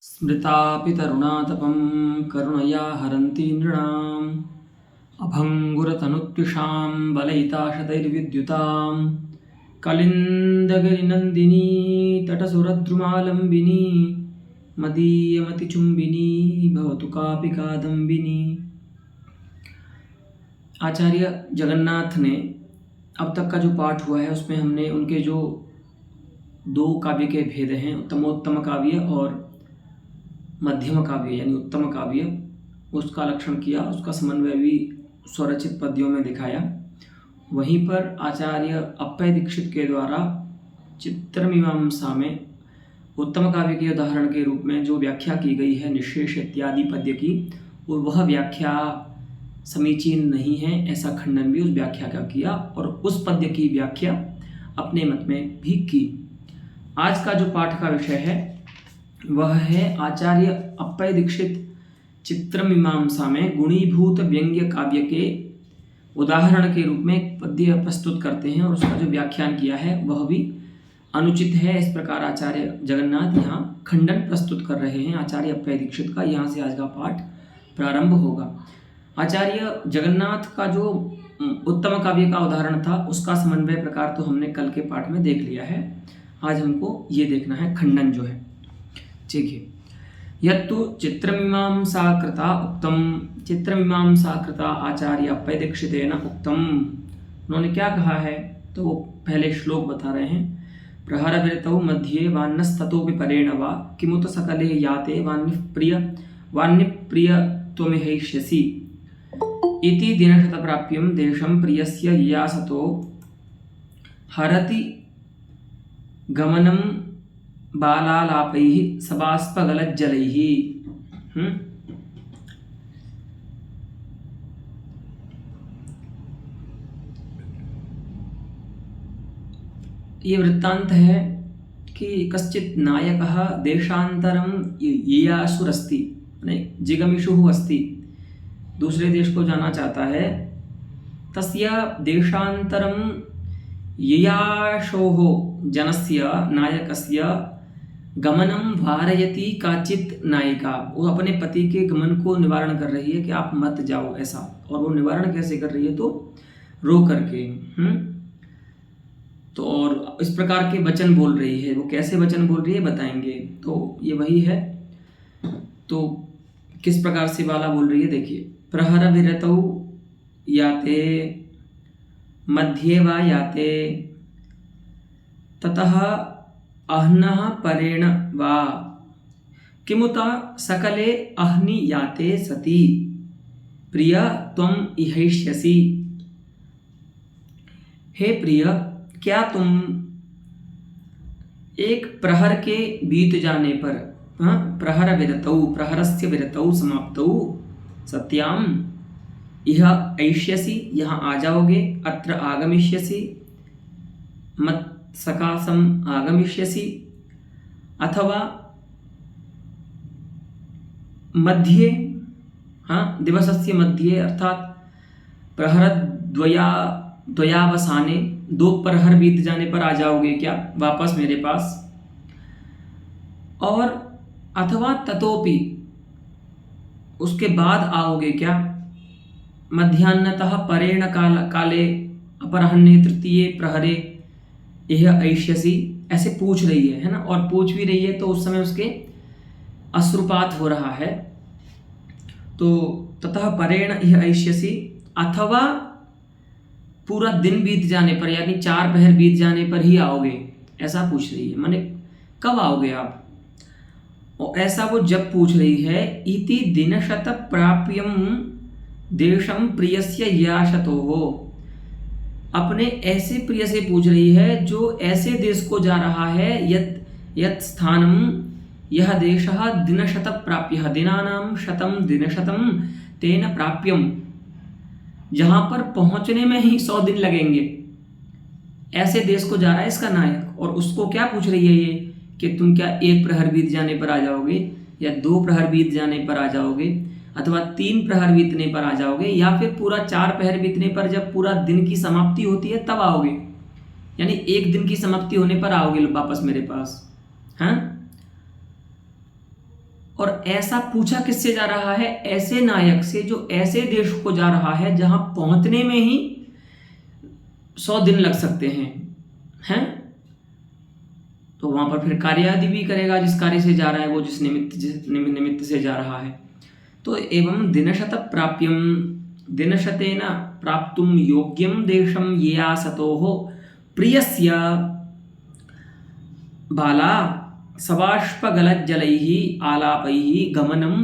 स्मृतापि तरुणातपं करुणया हरन्ति नृणाम् अभङ्गुरतनुत्विषां बलयिताशतैर्विद्युतां कलिन्दगिरिनन्दिनी तटसुरद्रुमालम्बिनी मदीयमतिचुम्बिनी भवतु कापि कादम्बिनी। आचार्य जगन्नाथ ने अब तक का जो पाठ हुआ है उसमें हमने उनके जो दो काव्य के भेद हैं, उत्तमोत्तम काव्य और मध्यम काव्य यानी उत्तम काव्य, उसका लक्षण किया, उसका समन्वय भी स्वरचित पद्यों में दिखाया। वहीं पर आचार्य अप्पय दीक्षित के द्वारा चित्रमीमांसा में उत्तम काव्य के उदाहरण के रूप में जो व्याख्या की गई है निःशेष इत्यादि पद्य की, और वह व्याख्या समीचीन नहीं है ऐसा खंडन भी उस व्याख्या का किया और उस पद्य की व्याख्या अपने मत में भी की। आज का जो पाठ का विषय है वह है आचार्य अप्पय दीक्षित चित्रमीमांसा में गुणीभूत व्यंग्य काव्य के उदाहरण के रूप में एक पद्य प्रस्तुत करते हैं और उसका जो व्याख्यान किया है वह भी अनुचित है। इस प्रकार आचार्य जगन्नाथ यहाँ खंडन प्रस्तुत कर रहे हैं आचार्य अप्पय दीक्षित का। यहाँ से आज का पाठ प्रारंभ होगा। आचार्य जगन्नाथ का जो उत्तम काव्य का उदाहरण था उसका समन्वय प्रकार तो हमने कल के पाठ में देख लिया है। आज हमको ये देखना है खंडन जो है। ठीक है, यत्तु चित्रमीमांसा कृता उक्तम, चित्रमीमांसा कृता आचार्य अप्पय दीक्षितेन उक्तम। उन्होंने क्या कहा है तो वो पहले श्लोक बता रहे हैं। प्रहरविरतौ मध्ये वान्नस्ततोपि परेण वा किमुत सकले याते वान्यप्रिय त्वमिहैष्यसि इति दिनशतप्राप्यं देशं प्रियस्य ययासतो हरति गमनं बालालापैः सबाष्पगलज्जलैः। ये वृत्तांत है कि कश्चित् नायकः देशान्तरं ययासुरस्ति, जिगमिषुः अस्ति, दूसरे देश को जाना चाहता है। तस्य देशान्तरं ययाशोः जनस्य नायकस्य गमनं वारयति काचित् नायिका। वो अपने पति के गमन को निवारण कर रही है कि आप मत जाओ ऐसा, और वो निवारण कैसे कर रही है तो रो करके। तो और इस प्रकार के वचन बोल रही है। वो कैसे वचन बोल रही है बताएंगे। तो ये वही है। तो किस प्रकार से बाला बोल रही है देखिए। प्रहर विरतौ याते मध्ये वा याते ततः अह्नः परेण वा किमुत सकले अह्नि याते सति प्रिय त्वम इहैष्यसि। हे प्रिय, क्या तुम एक प्रहर के बीत जाने पर, प्रहर विरतौ, प्रहरस्य विरतौ समाप्तौ सत्याम इह ऐष्यसि, यहाँ आ जाओगे, अत्र आगमिष्यसि, मत सकाशम आगमिष्यसि, अथवा मध्ये, दिवसस्य मध्ये अर्थात द्वयावसाने, दो प्रहर बीत जाने पर आ जाओगे क्या वापस मेरे पास। और अथवा ततोपि, उसके बाद आओगे क्या, मध्याह्नतः परेण काले अपराह्ने तृतीये प्रहरे यह ऐष्यसि, ऐसे पूछ रही है ना। और पूछ भी रही है तो उस समय उसके अश्रुपात हो रहा है। तो ततः परेण यह ऐष्यसि, अथवा पूरा दिन बीत जाने पर यानी 4 पहर बीत जाने पर ही आओगे, ऐसा पूछ रही है। माने कब आओगे आप। और ऐसा वो जब पूछ रही है, इति दिनशत प्राप्यम देशम प्रियस्य ययाशतो हो, अपने ऐसे प्रिय से पूछ रही है जो ऐसे देश को जा रहा है, यत् स्थानम यह देशः दिनशत प्राप्यः, दिनानां शतम दिनशतम तेन प्राप्यम, जहां पर पहुंचने में ही 100 दिन लगेंगे, ऐसे देश को जा रहा है इसका नायक। और उसको क्या पूछ रही है ये कि तुम क्या 1 प्रहर बीत जाने पर आ जाओगे, या 2 प्रहर बीत जाने पर आ जाओगे, अथवा 3 प्रहर बीतने पर आ जाओगे, या फिर पूरा 4 पहर बीतने पर जब पूरा दिन की समाप्ति होती है तब आओगे, यानी 1 दिन की समाप्ति होने पर आओगे वापस मेरे पास। और ऐसा पूछा किससे जा रहा है? ऐसे नायक से जो ऐसे देश को जा रहा है जहां पहुंचने में ही 100 दिन लग सकते हैं। तो वहां पर फिर कार्य आदि भी करेगा, जिस कार्य से जा रहा है वो, जिस निमित्त से जा रहा है। तो एवं दिनशत प्राप्यम, दिनशतेन प्राप्तुम योग्यम देशम ये आसतोः प्रियस्य बाला सबाष्पगलज्जलैः आलापैः गमनम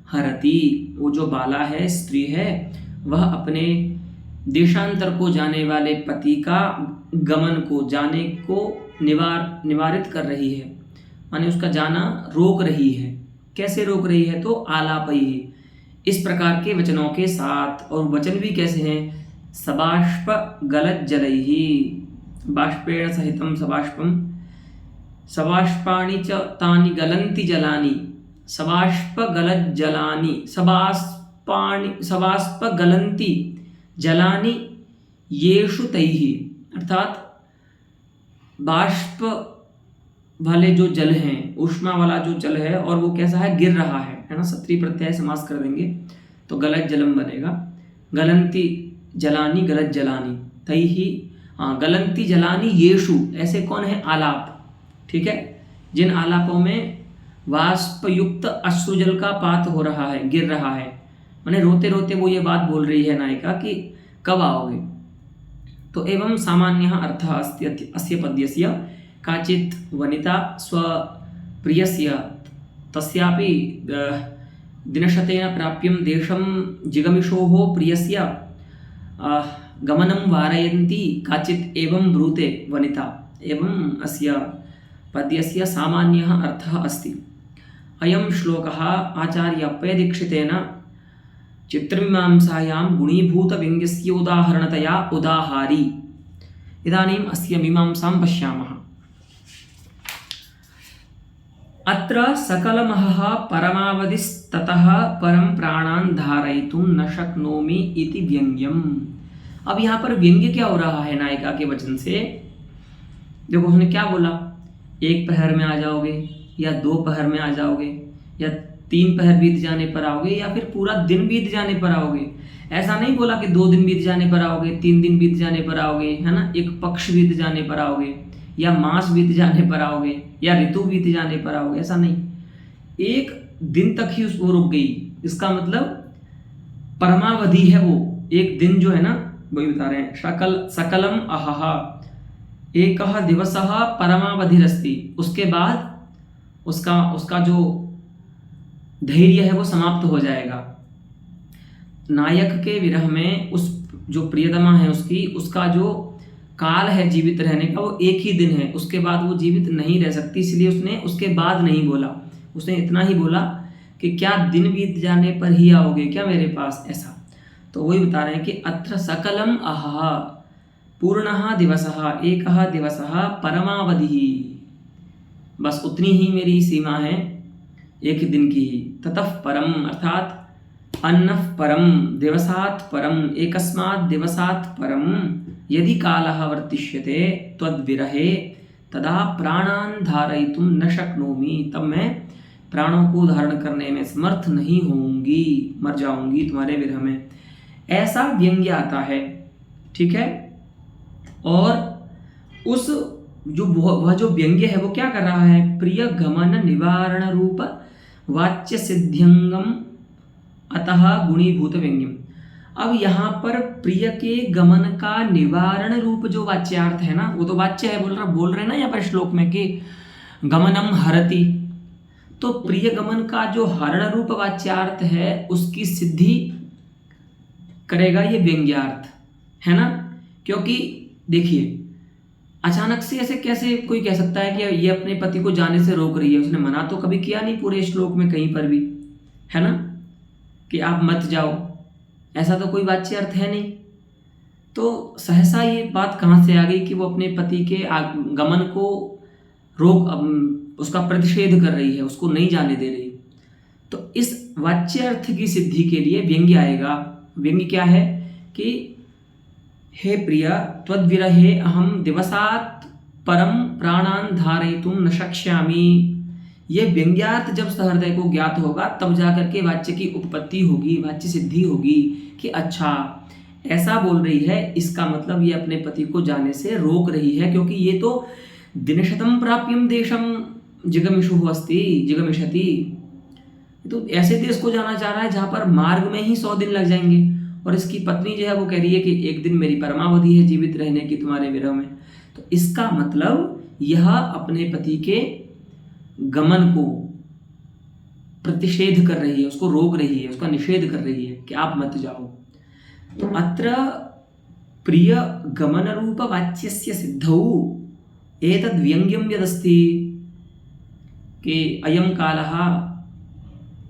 हरति। वो जो बाला है, स्त्री है, वह अपने देशांतर को जाने वाले पति का गमन को, जाने को निवारित कर रही है, माने उसका जाना रोक रही है। कैसे रोक रही है? तो आलापैः, इस प्रकार के वचनों के साथ। और वचन भी कैसे हैं? सबाष्पगलज्जलैः, बाष्पेण सहितं सबाष्पम, सबाष्पाणि च तानि गलन्ति जलानि, सबाष्पगलज्जलानि, सबाष्पगलन्ति जलानि येषु तैः। अर्थात बाष्प वाले जो जल हैं, ऊष्मा वाला जो जल है, और वो कैसा है? गिर रहा है ना। सत्री प्रत्यय समास कर देंगे तो गलत जलम बनेगा। गलंती जलानी, गलत जलानी, तैहि, गलंती जलानी येषु, ऐसे कौन है? आलाप। ठीक है, जिन आलापों में वाष्पयुक्त अश्रुजल का पात हो रहा है, गिर रहा है, माने रोते रोते वो ये बात बोल रही है नायिका कि कब आओगे। तो एवं सामान्यः अर्थः अस्ति अस्य पद्यस्य, काचित् वनिता स्वप्रियस्य तस्यापि दिनशतेन प्राप्यं देशं जिगमिषोः प्रियस्य गमनं वारयन्ती काचित् एवं ब्रूते वनिता। एवं अस्य पद्यस्य सामान्यः अर्थः अस्ति। अयं श्लोकः आचार्य अप्पयदीक्षितेन चित्रमीमांसायां गुणीभूतव्यङ्ग्यस्य उदाहरणतया उदाहारी। इदानीम् अस्य मीमांसां पश्यामः। अत्र सकलमहः परमावधिस्ततः परं प्राणान् धारयितुं न शक्नोमि इति व्यङ्ग्यम्। अब यहाँ पर व्यंग्य क्या हो रहा है नायिका के वचन से? देखो उसने क्या बोला, 1 पहर में आ जाओगे, या 2 पहर में आ जाओगे, या 3 पहर बीत जाने पर आओगे, या फिर पूरा दिन बीत जाने पर आओगे। ऐसा नहीं बोला कि 2 दिन बीत जाने पर आओगे, 3 दिन बीत जाने पर आओगे, है ना, 1 पक्ष बीत जाने पर आओगे, या मास बीत जाने पर आओगे, या ऋतु बीत जाने पर आओगे। ऐसा नहीं, 1 दिन तक ही वो रुक गई। इसका मतलब परमावधि है वो, 1 दिन जो है ना, वही बता रहे हैं। सकलम अहह एकः दिवसः परमावधिरस्ति। उसके बाद उसका जो धैर्य है वो समाप्त हो जाएगा। नायक के विरह में उस जो प्रियतमा है उसका जो काल है जीवित रहने का, वो 1 ही दिन है। उसके बाद वो जीवित नहीं रह सकती, इसलिए उसने उसके बाद नहीं बोला। उसने इतना ही बोला कि क्या दिन बीत जाने पर ही आओगे क्या मेरे पास, ऐसा। तो वही बता रहे हैं कि अत्र सकलम अहह पूर्णः दिवसः एकः दिवसः परमावधिः, बस उतनी ही मेरी सीमा है 1 दिन की ही। ततः परम अर्थात अन्नः परम, दिवसात् परम, एकस्मात् दिवसात् परम यदि कालः वर्तिष्यते त्वद्विरहे तदा प्राणान् धारयितुं न शक्नोमि, तब मैं प्राणों को धारण करने में समर्थ नहीं होंगी, मर जाऊंगी तुम्हारे विरह में। ऐसा व्यंग्य आता है। ठीक है, और उस जो वह जो व्यंग्य है वो क्या कर रहा है? प्रिय गमन निवारण रूप वाच्य सिद्ध्यंगम अतः गुणीभूत व्यंग्यम। अब यहाँ पर प्रिय के गमन का निवारण रूप जो वाच्यार्थ है ना, वो तो वाच्य है, बोल रहे ना यहाँ पर श्लोक में कि गमनम हरति। तो प्रिय गमन का जो हरण रूप वाच्यार्थ है उसकी सिद्धि करेगा ये व्यंग्यार्थ, है ना। क्योंकि देखिए, अचानक से ऐसे कैसे कोई कह सकता है कि ये अपने पति को जाने से रोक रही है? उसने मना तो कभी किया नहीं पूरे श्लोक में कहीं पर भी, है ना, कि आप मत जाओ, ऐसा तो कोई वाच्य अर्थ है नहीं। तो सहसा ये बात कहाँ से आ गई कि वो अपने पति के गमन को उसका प्रतिषेध कर रही है, उसको नहीं जाने दे रही। तो इस वाच्य अर्थ की सिद्धि के लिए व्यंग्य आएगा। व्यंग्य क्या है कि हे प्रिय त्वद्विरहे अहम दिवसात् परम प्राणान् धारयितुं न शक्ष्यामि ये व्यंग्यार्थ जब सहृदय को ज्ञात होगा तब जाकर के वाच्य की उत्पत्ति होगी, वाच्य सिद्धि होगी कि अच्छा ऐसा बोल रही है, इसका मतलब ये अपने पति को जाने से रोक रही है, क्योंकि ये तो दिनशतम प्राप्यम देशम जिगमिषु अस्ति जिगमिषति, तो ऐसे देश को जाना चाह रहा है जहां पर मार्ग में ही 100 दिन लग जाएंगे। और इसकी पत्नी जो है वो कह रही है कि एक दिन मेरी परमावधि है जीवित रहने की तुम्हारे विरह में। तो इसका मतलब यह अपने पति के गमन को प्रतिषेध कर रही है, उसको रोक रही है, उसका निषेध कर रही है कि आप मत जाओ। तो अत्र प्रिय गमन रूप वाच्यस्य सिद्धौ एतद् व्यंग्यम यदस्ति कि अयं कालः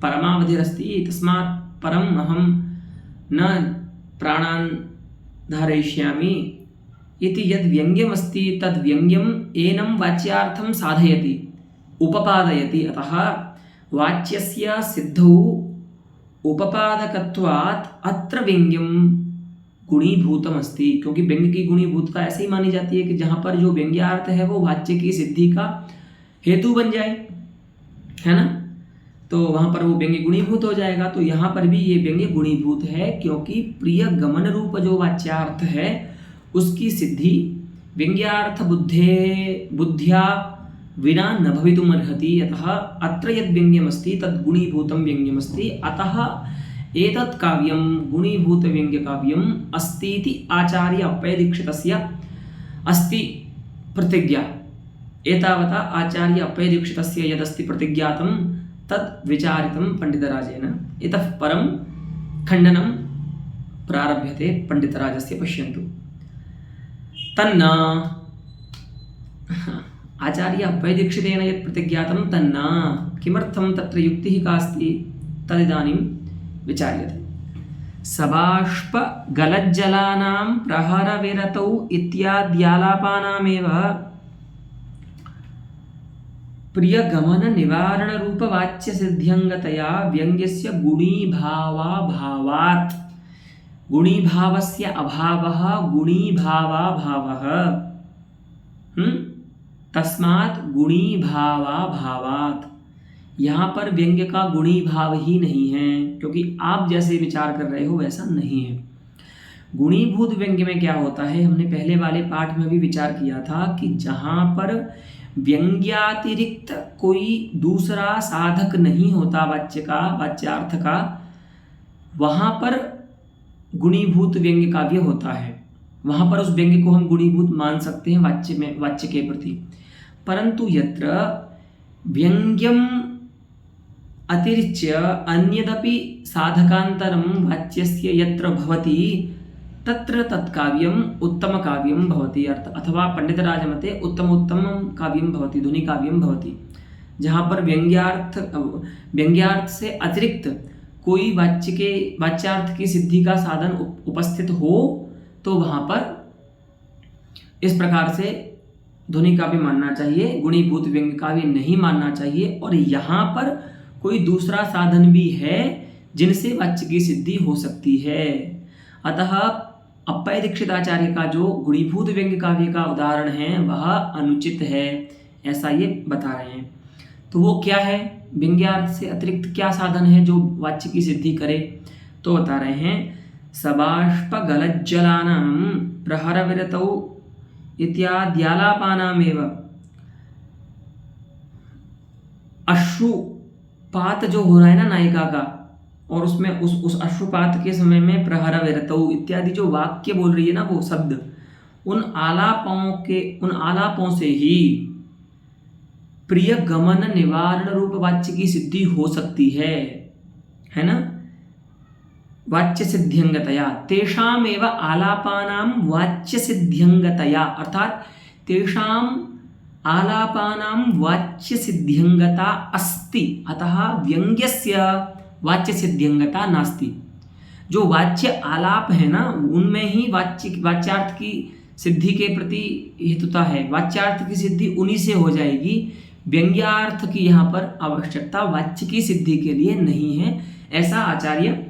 परमावधिरस्ति तस्मात् परम अहं न प्राणान् धारयिष्यामि इति यद् व्यंग्यमस्ति तद् व्यंग्यम् एनं वाच्यार्थं साधयति उपपादयति। अतः वाच्यस्य सिद्धौ उपपादकत्वात् अत्र व्यंग्यम गुणीभूतम अस्ति, क्योंकि व्यंग्य की गुणीभूतता ऐसे ही मानी जाती है कि जहाँ पर जो व्यंग्यार्थ है वो वाच्य की सिद्धि का हेतु बन जाए, है ना, तो वहाँ पर वो व्यंग्य गुणीभूत हो जाएगा। तो यहाँ पर भी ये व्यंग्य गुणीभूत है, क्योंकि प्रिय गमन रूप जो वाच्यार्थ है उसकी सिद्धि व्यंग्यार्थ बुद्ध्या विना न भवितुमर्हति। अतः अत्र यद् व्यंग्यमस्ति तद् गुणीभूतं व्यंग्यमस्ति, अतः एतत् काव्यं गुणीभूत व्यंग्य काव्यम् अस्ति इति आचार्य अप्पयदीक्षितस्य अस्ति प्रतिज्ञा। एतावता आचार्य अप्पयदीक्षितस्य यदस्ति प्रतिज्ञातं तद् विचारितं पंडितराजेन। इतः परं खण्डनं प्रारभ्यते पंडितराजस्य। पश्यन्तु तन्न आचार्य अप्पयदीक्षितेन यत् प्रतिज्ञातं तन्न किमर्थं तत्र युक्तिः का अस्ति तदिदानीं विचार्यते। सबाष्प गलज्जलानां प्रहरविरतौ इत्याद्यालापानामेव प्रियगमन निवारण रूप वाच्य सिद्ध्यंगतया व्यंग्यस्य गुणीभावाभावात्, गुणीभावस्य अभावः गुणीभावाभावः, तस्मात् गुणीभावाभावात्। यहाँ पर व्यंग्य का गुणी भाव ही नहीं है, क्योंकि आप जैसे विचार कर रहे हो वैसा नहीं है। गुणीभूत व्यंग्य में क्या होता है, हमने पहले वाले पाठ में भी विचार किया था कि जहाँ पर व्यंग्यातिरिक्त कोई दूसरा साधक नहीं होता वाच्य का, वाच्यार्थ का, वहाँ पर गुणीभूत व्यंग्य काव्य होता है। वहाँ पर उस व्यंग्य को हम गुणीभूत मान सकते हैं वाच्य में, वाच्य के प्रति। परंतु यत्र व्यंग्यम अतिरिच्य अन्यदपि साधकांतरं वाच्यस्य यत्र भवति तत्र तत्काव्यम उत्तम काव्यम भवति, अथवा पंडितराजमते उत्तमोत्तमं काव्यम भवति, ध्वनि काव्यम भवति। जहाँ पर व्यंग्यार्थ से अतिरिक्त कोई वाच्यार्थ की सिद्धि का साधन उपस्थित हो तो वहाँ पर इस प्रकार से ध्वनि काव्य मानना चाहिए, गुणीभूत व्यंग्य काव्य नहीं मानना चाहिए। और यहाँ पर कोई दूसरा साधन भी है जिनसे वाच्य की सिद्धि हो सकती है। अतः अप्पय दीक्षिताचार्य का जो गुणीभूत व्यंग्य काव्य का उदाहरण है वह अनुचित है, ऐसा ये बता रहे हैं। तो वो क्या है, व्यंग्यार्थ से अतिरिक्त क्या साधन है जो वाच्य की सिद्धि करे, तो बता रहे हैं सबाष्प गलज्जलानां प्रहर विरतौ इत्याद्यालापानामेव। अश्रुपात जो हो रहा है ना नायिका का, और उसमें उस अश्रुपात के समय में प्रहर विरतौ इत्यादि जो वाक्य बोल रही है ना, वो शब्द, उन आलापों से ही प्रिय गमन निवारण रूप वाच्य की सिद्धि हो सकती है ना। वाच्य सिद्ध्यंगतया तेषामेव आलापानां वाच्य सिद्ध्यंगतया, अर्थात तेषां आलापानां वाच्य सिद्ध्यंगता अस्ति, अतः व्यंग्यस्य वाच्य सिद्ध्यंगता नास्ति। जो वाच्य आलाप है ना उनमें ही वाच्यार्थ की सिद्धि के प्रति हेतुता है, वाच्यार्थ की सिद्धि उन्हीं से हो जाएगी। व्यंग्यार्थ की यहाँ पर आवश्यकता वाच्य की सिद्धि के लिए नहीं है, ऐसा आचार्य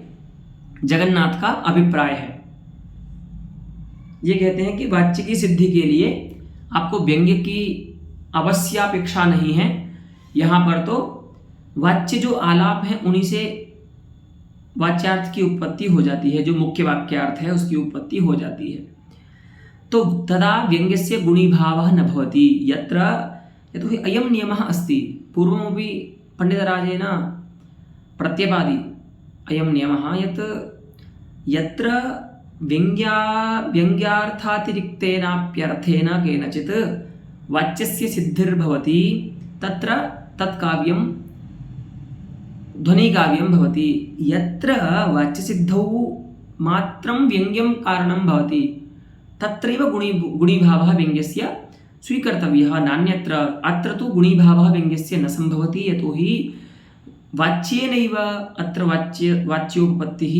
जगन्नाथ का अभिप्राय है। ये कहते हैं कि वाच्य की सिद्धि के लिए आपको व्यंग्य की आवश्यपेक्षा नहीं है, यहाँ पर तो वाच्य जो आलाप है उन्हीं से वाच्यार्थ की उत्पत्ति हो जाती है, जो मुख्य वाक्यार्थ है उसकी उत्पत्ति हो जाती है। तो तदा व्यङ्ग्यस्य गुणीभावः न भवति यत्र यतोहि अयं नियमः अस्ति। पूर्वमपि पण्डितराजेन प्रत्यपादि अयं नियमः यत् यत्र व्यङ्ग्यार्थातिरिक्तेनाप्यर्थेन केनचित् वाच्यस्य सिद्धिर्भवति तत्र तत्काव्यं ध्वनिकाव्यं भवति। यत्र वाच्यसिद्धौ मात्रं व्यङ्ग्यं कारणं भवति तत्रैव गुणीभावः व्यङ्ग्यस्य स्वीकर्तव्यः, नान्यत्र। अत्र तु गुणीभावः व्यङ्ग्यस्य न सम्भवति, यतोहि वाच्येनैव अत्र वाच्योपपत्तिः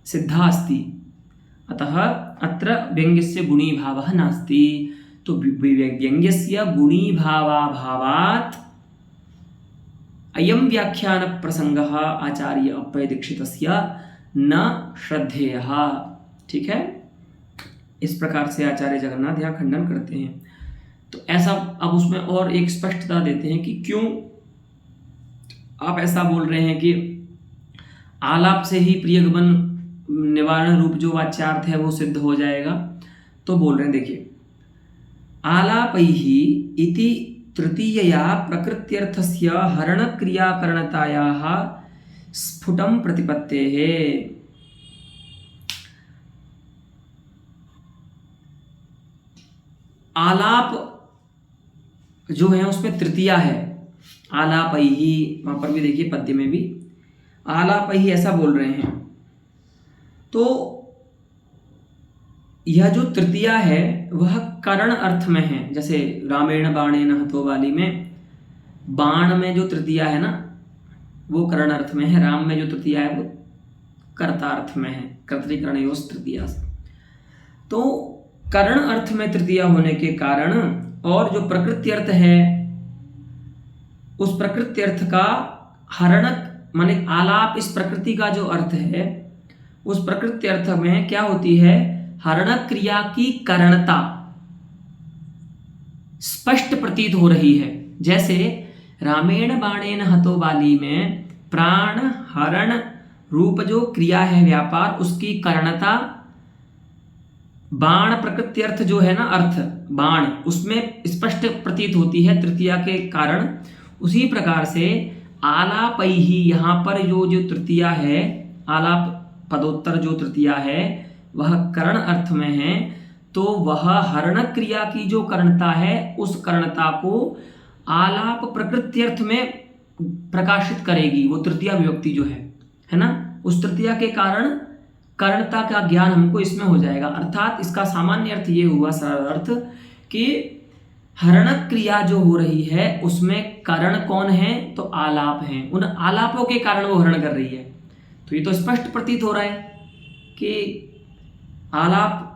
सिद्धा अस्ति। अतः अत्र व्यङ्ग्यस्य गुणीभावः नास्ति। तो व्यङ्ग्यस्य गुणीभावाभावात् अयं व्याख्यानप्रसङ्गः आचार्य अप्पयदीक्षितस्य न श्रद्धेयः। ठीक है, इस प्रकार से आचार्य जगन्नाथ यहाँ खंडन करते हैं। तो ऐसा अब उसमें और एक स्पष्टता देते हैं कि क्यों आप ऐसा बोल रहे हैं कि आलाप से ही प्रियगमन निवारण रूप जो वाच्यार्थ है वो सिद्ध हो जाएगा। तो बोल रहे हैं, देखिए, आलापैहि इति तृतीयया प्रकृत्यर्थस्य हरणक्रियाकरणतायाः स्फुटं प्रतिपत्तेः। आलाप जो है उसमें तृतीया है, आलापैहि, वहां पर भी देखिए पद्य में भी आलापैहि ऐसा बोल रहे हैं। तो यह जो तृतीया है वह करण अर्थ में है। जैसे रामेण बाणेन हतो वाली में बाण में जो तृतीया है ना वो करण अर्थ में है, राम में जो तृतीया है वो कर्ता अर्थ में है, कर्तृकरणयोस् तृतीया। तो करण अर्थ में तृतीया होने के कारण और जो प्रकृति अर्थ है उस प्रकृति अर्थ का हरणक माने आलाप, इस प्रकृति का जो अर्थ है उस प्रकृति अर्थ में क्या होती है, हरणक क्रिया की करणता स्पष्ट प्रतीत हो रही है। जैसे रामेण बाणेन हतो वाली में प्राण हरण रूप जो क्रिया है व्यापार, उसकी करणता बाण प्रकृति अर्थ जो है ना अर्थ बाण, उसमें स्पष्ट प्रतीत होती है तृतीया के कारण। उसी प्रकार से आलापैहि यहाँ पर जो तृतीया है, आलाप पदोत्तर जो तृतीया है वह करण अर्थ में है। तो वह हरण क्रिया की जो करणता है उस करणता को आलाप प्रकृति अर्थ में प्रकाशित करेगी वो तृतीया विभक्ति जो है ना। उस तृतीया के कारण करणता का ज्ञान हमको इसमें हो जाएगा। अर्थात इसका सामान्य अर्थ ये हुआ, सरल अर्थ, कि हरण क्रिया जो हो रही है उसमें करण कौन है, तो आलाप हैं। उन आलापों के कारण वो हरण कर रही है। तो ये तो स्पष्ट प्रतीत हो रहा है कि आलाप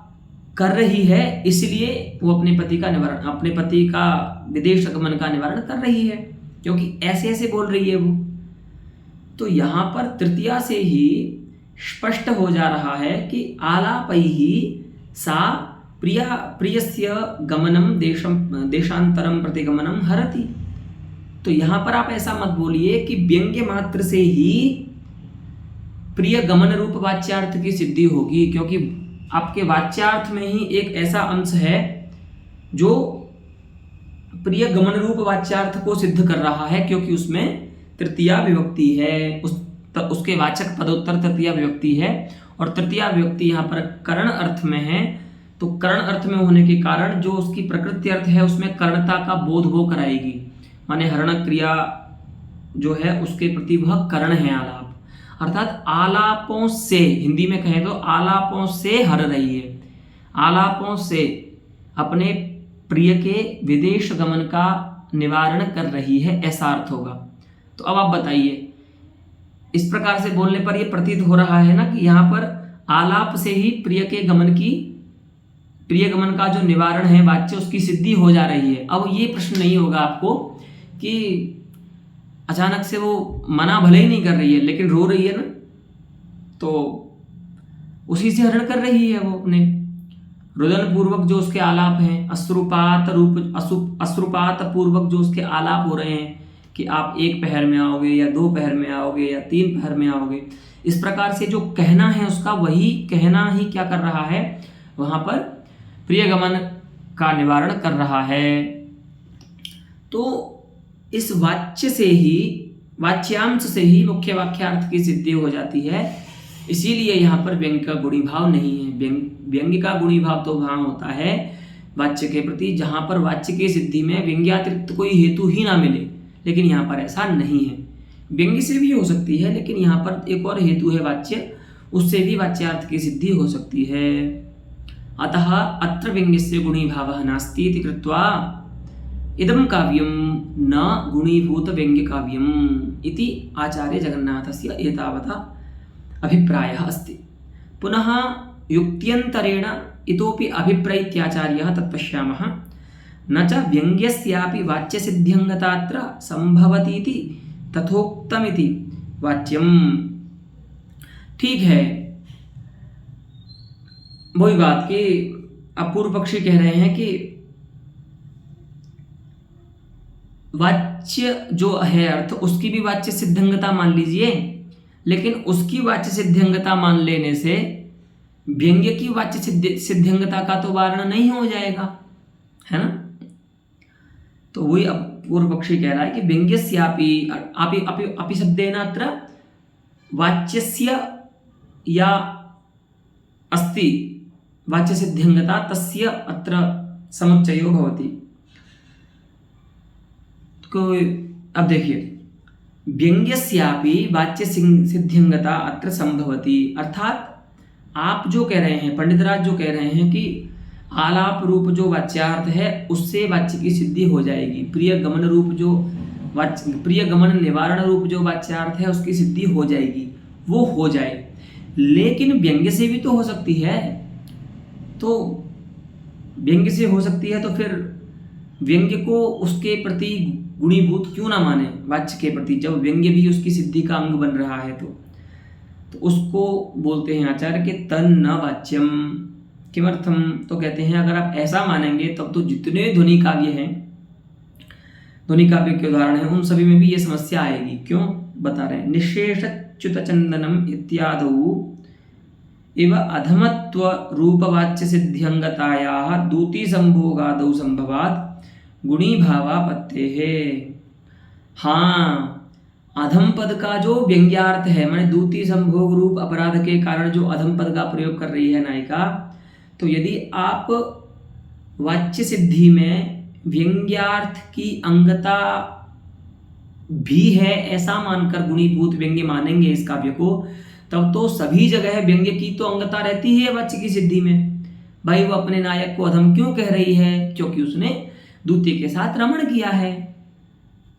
कर रही है, इसलिए वो अपने पति का निवारण, अपने पति का विदेश गमन का निवारण कर रही है, क्योंकि ऐसे ऐसे बोल रही है वो। तो यहाँ पर तृतीया से ही स्पष्ट हो जा रहा है कि आलापैहि सा प्रियस्य गमनम देशांतरम प्रतिगमनम हरति। तो यहाँ पर आप ऐसा मत बोलिए कि व्यंग्य मात्र से ही प्रिय गमन रूप वाच्यार्थ की सिद्धि होगी, क्योंकि आपके वाच्यार्थ में ही एक ऐसा अंश है जो प्रिय गमन रूप वाच्यार्थ को सिद्ध कर रहा है, क्योंकि उसमें तृतीया विभक्ति है, उसके वाचक पदोत्तर तृतीया विभक्ति है। और तृतीया विभक्ति यहाँ पर करण अर्थ में है। तो करण अर्थ में होने के कारण जो उसकी प्रकृति अर्थ है उसमें करणता का बोध वो कराएगी, माने हरण क्रिया जो है उसके प्रति वह करण है आलाप। अर्थात आलापों से, हिंदी में कहें तो आलापों से हर रही है, आलापों से अपने प्रिय के विदेश गमन का निवारण कर रही है, ऐसा अर्थ होगा। तो अब आप बताइए, इस प्रकार से बोलने पर यह प्रतीत हो रहा है ना कि यहाँ पर आलाप से ही प्रिय गमन का जो निवारण है वाच्य उसकी सिद्धि हो जा रही है। अब ये प्रश्न नहीं होगा आपको कि अचानक से वो मना भले ही नहीं कर रही है लेकिन रो रही है ना, तो उसी से हरण कर रही है वो अपने रुदन पूर्वक जो उसके आलाप हैं, अश्रुपात पूर्वक जो उसके आलाप हो रहे हैं, कि आप 1 पहर में आओगे या 2 पहर में आओगे या 3 पहर में आओगे। इस प्रकार से जो कहना है उसका वही कहना ही क्या कर रहा है, वहाँ पर प्रियगमन का निवारण कर रहा है। तो इस वाच्य से ही, वाच्यांश से ही मुख्य वाक्यार्थ की सिद्धि हो जाती है। इसीलिए यहाँ पर व्यंग्य का गुणी भाव नहीं है। व्यंग्य का गुणी भाव तो वहाँ होता है वाच्य के प्रति जहाँ पर वाच्य की सिद्धि में व्यंग्यातिरिक्त कोई हेतु ही ना मिले, लेकिन यहाँ पर ऐसा नहीं है। व्यंग्य से भी हो सकती है, लेकिन यहाँ पर एक और हेतु है वाच्य, उससे भी वाच्यार्थ की सिद्धि हो सकती है। अतः अत्र व्यंग्यस्य गुणी भावः नास्ति इति कृत्वा इदं काव्यं न गुणीभूत व्यंग्य काव्यम् इति आचार्य जगन्नाथस्य एतावता अभिप्रायः अस्ति। पुनः युक्त्यन्तरेण इतोपि अभिप्रैत्याचार्यः तत्पश्यामः। न च व्यंग्यस्यापि वाच्यसिद्ध्यङ्गतात्र संभवतीति तथोक्तमिति वाच्यम्। ठीक है, वही बात कि अब पूर्व पक्षी कह रहे हैं कि वाच्य जो है अर्थ उसकी भी वाच्य सिद्धंगता मान लीजिए, लेकिन उसकी वाच्य सिद्धंगता मान लेने से व्यंग्य की वाच्य सिद्धंगता का तो वारण नहीं हो जाएगा, है ना। तो वही अब पूर्व पक्षी कह रहा है कि व्यंग्यस्यापि अपि शब्देन अत्र वाच्यस्य या अस्ति वाच्य सिद्धंगता तस्य अत्र समुच्चयो भवति। अब देखिए, व्यंग्यस्यापि वाच्य सिद्ध्यंगता अत्र संभवति, अर्थात आप जो कह रहे हैं, पंडितराज जो कह रहे हैं कि आलाप रूप जो वाच्यार्थ है उससे वाच्य की सिद्धि हो जाएगी, प्रिय गमन रूप जो प्रिय गमन निवारण रूप जो वाच्यार्थ है उसकी सिद्धि हो जाएगी, वो हो जाए। लेकिन व्यंग्य से भी तो हो सकती है, तो व्यंग्य से हो सकती है तो फिर व्यंग्य को उसके प्रति गुणीभूत क्यों ना माने वाच्य के प्रति, जब व्यंग्य भी उसकी सिद्धि का अंग बन रहा है। तो उसको बोलते हैं आचार्य के तन न वाच्यम। किमर्थम, तो कहते हैं अगर आप ऐसा मानेंगे तब तो जितने ध्वनि काव्य हैं, ध्वनि काव्य के उदाहरण हैं, उन सभी में भी ये समस्या आएगी। क्यों, बता रहे हैं। निशेषच्युत चंदनम इत्यादौ इव अधमत्व रूपवाच्य सिद्ध्यंगतायाः दूती संभोगादौ संभवात् गुणी भावापत्तेः। हाँ, अधम पद का जो व्यंग्यार्थ है, माने दूती संभोग रूप अपराध के कारण जो अधम पद का प्रयोग कर रही है नायिका, तो यदि आप वाच्य सिद्धि में व्यंग्यार्थ की अंगता भी है ऐसा मानकर गुणीभूत व्यंग्य मानेंगे इस काव्य को, तब तो सभी जगह व्यंग्य की तो अंगता रहती है वाच्य की सिद्धि में। भाई वो अपने नायक को अधम क्यों कह रही है, क्योंकि उसने दूती के साथ रमण किया है।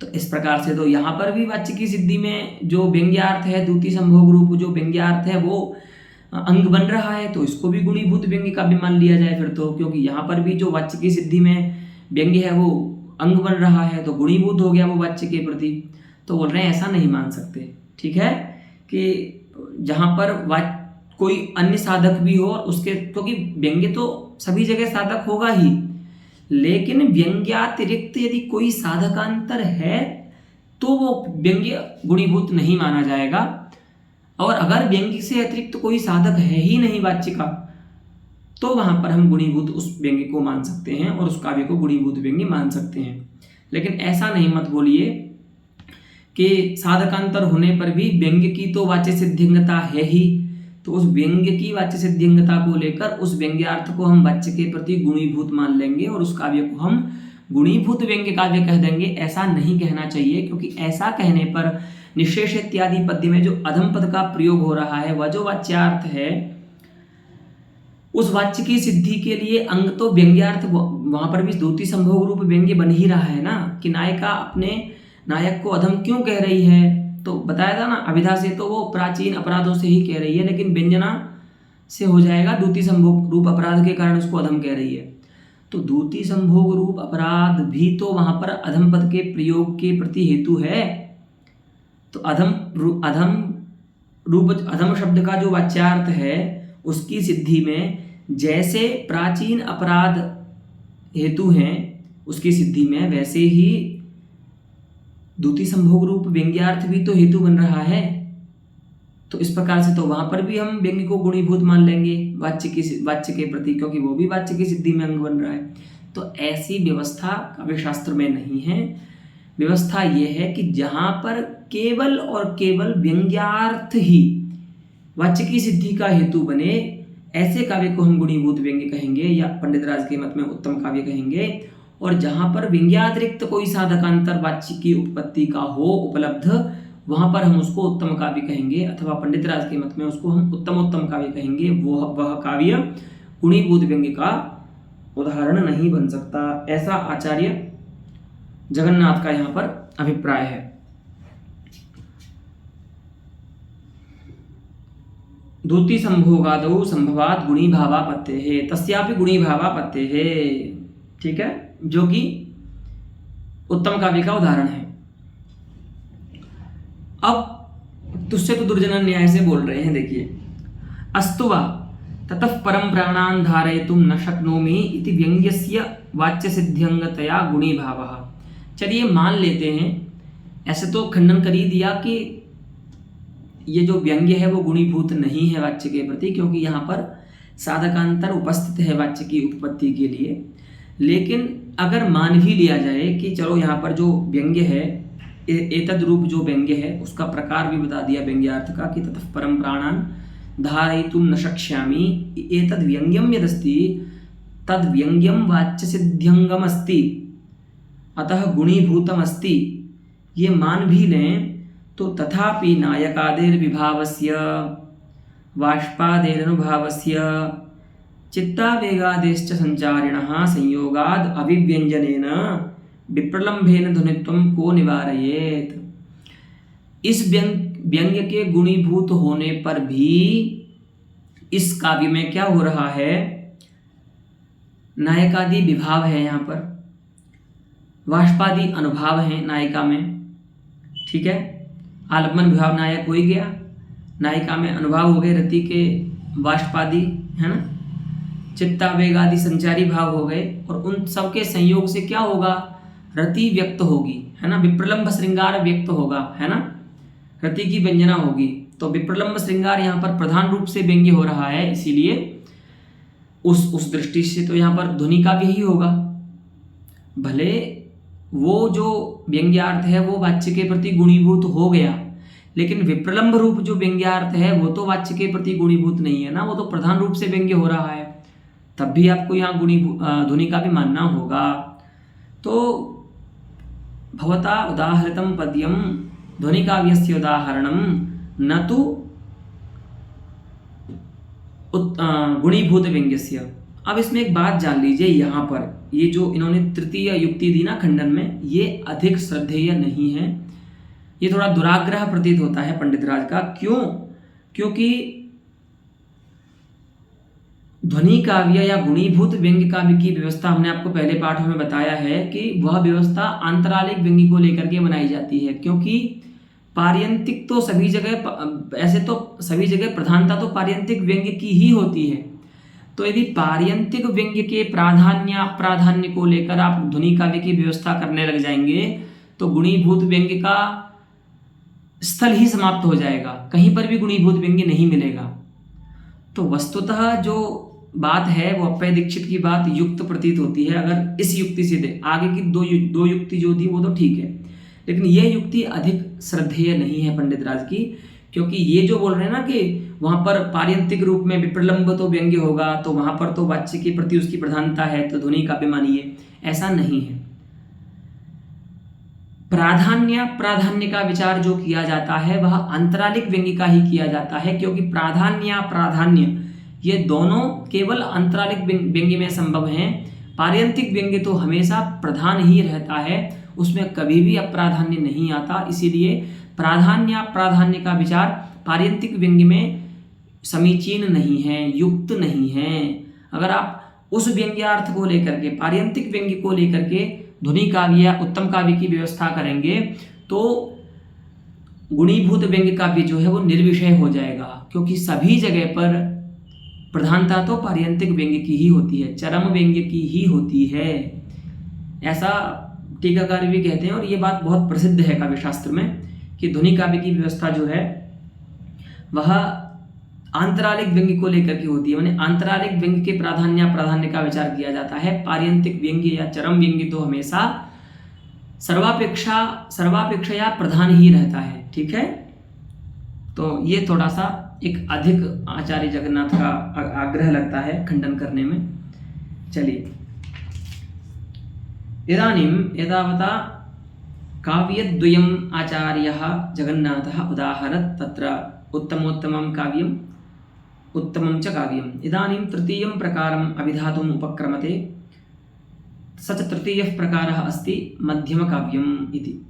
तो इस प्रकार से तो यहाँ पर भी वाच्य की सिद्धि में जो व्यंग्यार्थ है, दूती संभोग रूप जो व्यंग्यार्थ है वो अंग बन रहा है, तो इसको भी गुणीभूत व्यंग्य का भी मान लिया जाए फिर तो, क्योंकि यहाँ पर भी जो वाच्य की सिद्धि में व्यंग्य है वो अंग बन रहा है, तो गुणीभूत हो गया वो वाच्य के प्रति। तो बोल रहे हैं ऐसा नहीं मान सकते। ठीक है, कि जहाँ पर कोई अन्य साधक भी हो उसके, क्योंकि व्यंग्य तो सभी जगह साधक होगा ही, लेकिन व्यंग्यातिरिक्त यदि कोई साधकांतर है तो वो व्यंग्य गुणीभूत नहीं माना जाएगा। और अगर व्यंग्य से अतिरिक्त कोई साधक है ही नहीं वाच्य का, तो वहां पर हम गुणीभूत उस व्यंग्य को मान सकते हैं और उस काव्य को गुणीभूत व्यंग्य मान सकते हैं। लेकिन ऐसा नहीं मत बोलिए कि साधकांतर होने पर भी व्यंग्य की तो वाच्य सिद्ध्यंगता है ही, तो उस व्यंग्य की वाच्य सिद्ध्यंगता को लेकर उस व्यंग्यार्थ को हम वाच्य के प्रति गुणीभूत मान लेंगे और उस काव्य को हम गुणीभूत व्यंग्य काव्य कह देंगे। ऐसा नहीं कहना चाहिए, क्योंकि ऐसा कहने पर निशेष इत्यादि पद्य में जो अधम पद का प्रयोग हो रहा है, वह जो वाच्यार्थ है उस वाच्य की सिद्धि के लिए अंग तो व्यंग्यार्थ, वहां पर भी दूती संभोग रूप व्यंग्य बन ही रहा है ना, कि नायिका अपने नायक को अधम क्यों कह रही है। तो बताया था ना, अभिधा से तो वो प्राचीन अपराधों से ही कह रही है, लेकिन व्यंजना से हो जाएगा दूती संभोग रूप अपराध के कारण उसको अधम कह रही है। तो दूती संभोग रूप अपराध भी तो वहां पर अधम पद के प्रयोग के प्रति हेतु है। तो अधम शब्द का जो वाच्यार्थ है उसकी सिद्धि में जैसे प्राचीन अपराध हेतु हैं उसकी सिद्धि में, वैसे ही द्युति संभोग रूप व्यंग्यार्थ भी तो हेतु बन रहा है, तो इस प्रकार से तो वहां पर भी हम व्यंग्य को गुणीभूत मान लेंगे वाच्य के प्रति, क्योंकि वो भी वाच्य की सिद्धि में अंग बन रहा है। तो ऐसी व्यवस्था काव्य शास्त्र में नहीं है। व्यवस्था ये है कि जहां पर केवल और केवल व्यंग्यार्थ ही वाच्य की सिद्धि का हेतु बने, ऐसे काव्य को हम गुणीभूत व्यंग्य कहेंगे या पंडित राज के मत में उत्तम काव्य कहेंगे। और जहां पर व्यंग्यातिरिक्त कोई साधकांतर वाच्य की उत्पत्ति का हो उपलब्ध, वहां पर हम उसको उत्तम काव्य कहेंगे, अथवा पंडित राज के मत में उसको हम उत्तम काव्य कहेंगे। वह काव्य गुणीभूत व्यंग्य का उदाहरण नहीं बन सकता। ऐसा आचार्य जगन्नाथ का यहाँ पर अभिप्राय है। द्युति संभोगादौ संभवात गुणी भावापत्ते है, तस्यापि गुणी भावापत्ते है। ठीक है, जो कि उत्तम काव्य का उदाहरण है। अब तुझसे तो दुर्जन न्याय से बोल रहे हैं। देखिए, अस्तुवा ततः परम प्राणान् धारयितुं न शक्नोमि इति व्यंग्यस्य वाच्य सिद्ध्यंगतया गुणी भावः। चलिए मान लेते हैं, ऐसे तो खंडन कर ही दिया कि ये जो व्यंग्य है वो गुणीभूत नहीं है वाच्य के प्रति, क्योंकि यहाँ पर साधकांतर उपस्थित है वाच्य की उत्पत्ति के लिए। लेकिन अगर मान भी लिया जाए कि चलो यहाँ पर जो व्यंग्य है, एतद रूप जो व्यंग्य है उसका प्रकार भी बता दिया व्यंग्यार्थ का कि ततः परम प्राणान् धारयितुं न शक्ष्यामि, एतद् व्यंग्यम यदस्ति तद् व्यंग्यम वाच्य सिद्ध्यंगम अस्ति, अतः गुणीभूतम अस्ति, ये मान भी लें तो तथापि नायकादेर्विभावस्य बाष्पादेरनुभावस्य चित्तावेगादेश्च संचारिणः संयोगाद् अभिव्यंजनेन विप्रलम्भेन ध्वनित्वं को निवारयेत्। इस व्यंग्य के गुणीभूत होने पर भी इस काव्य में क्या हो रहा है, नायकादि विभाव है, यहाँ पर बाष्पादि अनुभाव है नायिका में। ठीक है, आलम्बन विभाव नायक हो ही गया, नायिका में अनुभाव हो गए रति के बाष्पादि, है ना, चित्तावेगादि संचारी भाव हो गए, और उन सबके संयोग से क्या होगा, रति व्यक्त होगी, है ना, विप्रलम्भ श्रृंगार व्यक्त होगा, है ना, रति की व्यंजना होगी। तो विप्रलम्भ श्रृंगार यहाँ पर प्रधान रूप से व्यंग्य हो रहा है, इसीलिए उस दृष्टि से तो यहाँ पर ध्वनि का भी यही होगा। भले वो जो व्यंग्यार्थ है वो वाच्य के प्रति गुणीभूत हो गया, लेकिन विप्रलम्भ रूप जो व्यंग्यार्थ है वो तो वाच्य के प्रति गुणीभूत नहीं है ना, वो तो प्रधान रूप से व्यंग्य हो रहा है, तब भी आपको यहाँ ध्वनि का भी मानना होगा। तो भवता उदाहृतं पद्यम ध्वनि काव्यस्य उदाहरणं न तो गुणीभूत व्यंग्यस्य। अब इसमें एक बात जान लीजिए, यहाँ पर ये जो इन्होंने तृतीय युक्ति दी ना खंडन में, ये अधिक श्रद्धेय नहीं है, ये थोड़ा दुराग्रह प्रतीत होता है पंडित राज का। क्यों? क्योंकि ध्वनि काव्य या गुणीभूत व्यंग्य काव्य की व्यवस्था हमने आपको पहले पाठों में बताया है कि वह व्यवस्था आंतरालिक व्यंग्य को लेकर के बनाई जाती है, क्योंकि पार्यंतिक तो सभी जगह, ऐसे तो सभी जगह प्रधानता तो पार्यंतिक व्यंग्य की ही होती है। तो यदि पार्यंतिक व्यंग्य के प्राधान्य को लेकर आप ध्वनि काव्य की व्यवस्था करने लग जाएंगे तो गुणीभूत व्यंग्य का स्थल ही समाप्त हो जाएगा, कहीं पर भी गुणीभूत व्यंग्य नहीं मिलेगा। तो वस्तुतः जो बात है वो अप्पय दीक्षित की बात युक्त प्रतीत होती है। अगर इस युक्ति से दे, आगे की दो युक्ति जो थी वो तो ठीक है, लेकिन यह युक्ति अधिक श्रद्धेय नहीं है पंडित राज की, क्योंकि ये जो बोल रहे हैं ना कि वहां पर पार्यंतिक रूप में विप्रलम्ब तो व्यंग्य होगा, तो वहां पर तो वाच्य के प्रति उसकी प्रधानता है, तो ध्वनि काव्य मानिए, ऐसा नहीं है। प्राधान्य का विचार जो किया जाता है वह आंतरालिक व्यंग्य का ही किया जाता है, क्योंकि प्राधान्य ये दोनों केवल आंतरालिक व्यंग्य में संभव हैं। पार्यंतिक व्यंग्य तो हमेशा प्रधान ही रहता है, उसमें कभी भी अप्राधान्य नहीं आता। इसीलिए प्राधान्य का विचार पार्यंतिक व्यंग्य में समीचीन नहीं है, युक्त नहीं है। अगर आप उस व्यंग्यार्थ को लेकर के, पार्यंतिक व्यंग्य को लेकर के ध्वनि काव्य या उत्तम काव्य की व्यवस्था करेंगे तो गुणीभूत व्यंग्य काव्य जो है वो निर्विषय हो जाएगा, क्योंकि सभी जगह पर प्रधानता तो पार्यंतिक व्यंग्य की ही होती है, चरम व्यंग्य की ही होती है। ऐसा टीकाकार भी कहते हैं, और ये बात बहुत प्रसिद्ध है काव्य शास्त्र में कि ध्वनि काव्य की व्यवस्था जो है वह आंतरालिक व्यंग्य को लेकर के होती है। माने आंतरालिक व्यंग्य के प्राधान्य का विचार किया जाता है। पार्यंतिक व्यंग्य या चरम व्यंग्य तो हमेशा सर्वापेक्षया प्रधान ही रहता है। ठीक है, तो ये थोड़ा सा एक अधिक आचार्य जगन्नाथ का आग्रह लगता है खंडन करने में। चलिए, इदानीं एतावता काव्यद्वयम् आचार्यः जगन्नाथः उदाहरत्, तत्र उत्तमोत्तमं काव्यम् उत्तमं च काव्यम्। इदानीं तृतीयं प्रकारम् अभिधातुम् उपक्रमते। स च तृतीयः प्रकारः अस्ति मध्यमकाव्यम् इति।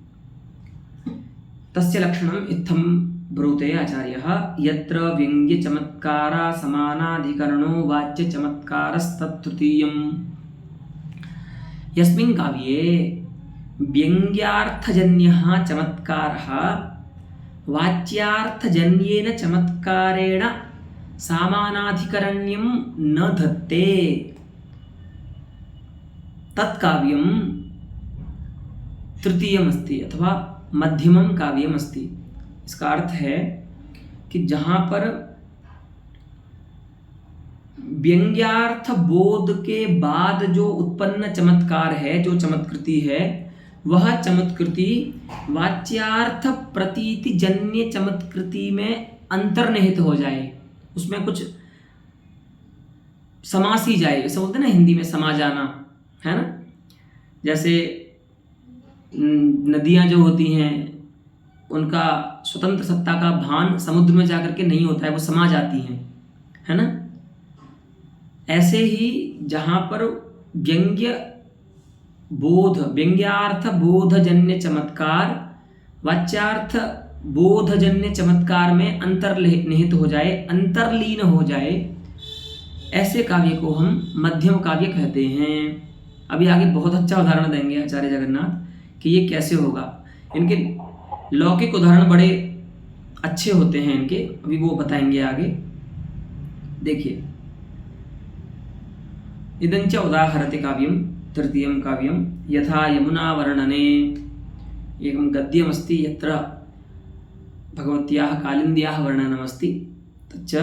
तस्य लक्षणम् इत्थं ब्रूते आचार्यः, यत्र व्यङ्ग्यचमत्कारा समानाधिकरणो वाच्यचमत्कारस्तत्तृतीयम्। यस्मिन् काव्ये व्यङ्ग्यार्थजन्यः चमत्कारः वाच्यार्थजन्येन चमत्कारेण समानाधिकरण्यं न धत्ते तत्काव्यं तृतीयमस्ति अथवा मध्यमं काव्यमस्ति। इसका अर्थ है कि जहाँ पर व्यंग्यार्थ बोध के बाद जो उत्पन्न चमत्कार है, जो चमत्कृति है, वह चमत्कृति वाच्यार्थ प्रतीति जन्य चमत्कृति में अंतर्निहित हो जाए, उसमें कुछ समा सी जाए। ऐसा बोलते हैं ना हिंदी में, समा जाना, है ना। जैसे नदियाँ जो होती हैं उनका स्वतंत्र सत्ता का भान समुद्र में जाकर के नहीं होता है, वो समा जाती हैं, है ना। ऐसे ही जहाँ पर व्यंग्यार्थ बोधजन्य चमत्कार वाच्यार्थ बोधजन्य चमत्कार में अंतर्निहित हो जाए, अंतर्लीन हो जाए, ऐसे काव्य को हम मध्यम काव्य कहते हैं। अभी आगे बहुत अच्छा उदाहरण देंगे आचार्य जगन्नाथ कि ये कैसे होगा। इनके लौकिक उदाहरण बड़े अच्छे होते हैं इनके, अभी वो बताएंगे आगे। देखिए, इदंच उदाहरते काव्यं तृतीयं काव्यं यथा यमुना वर्णने। एकं गद्यमस्ति यत्र भगवत्याः कालिन्द्याः वर्णनमस्ति। तच्च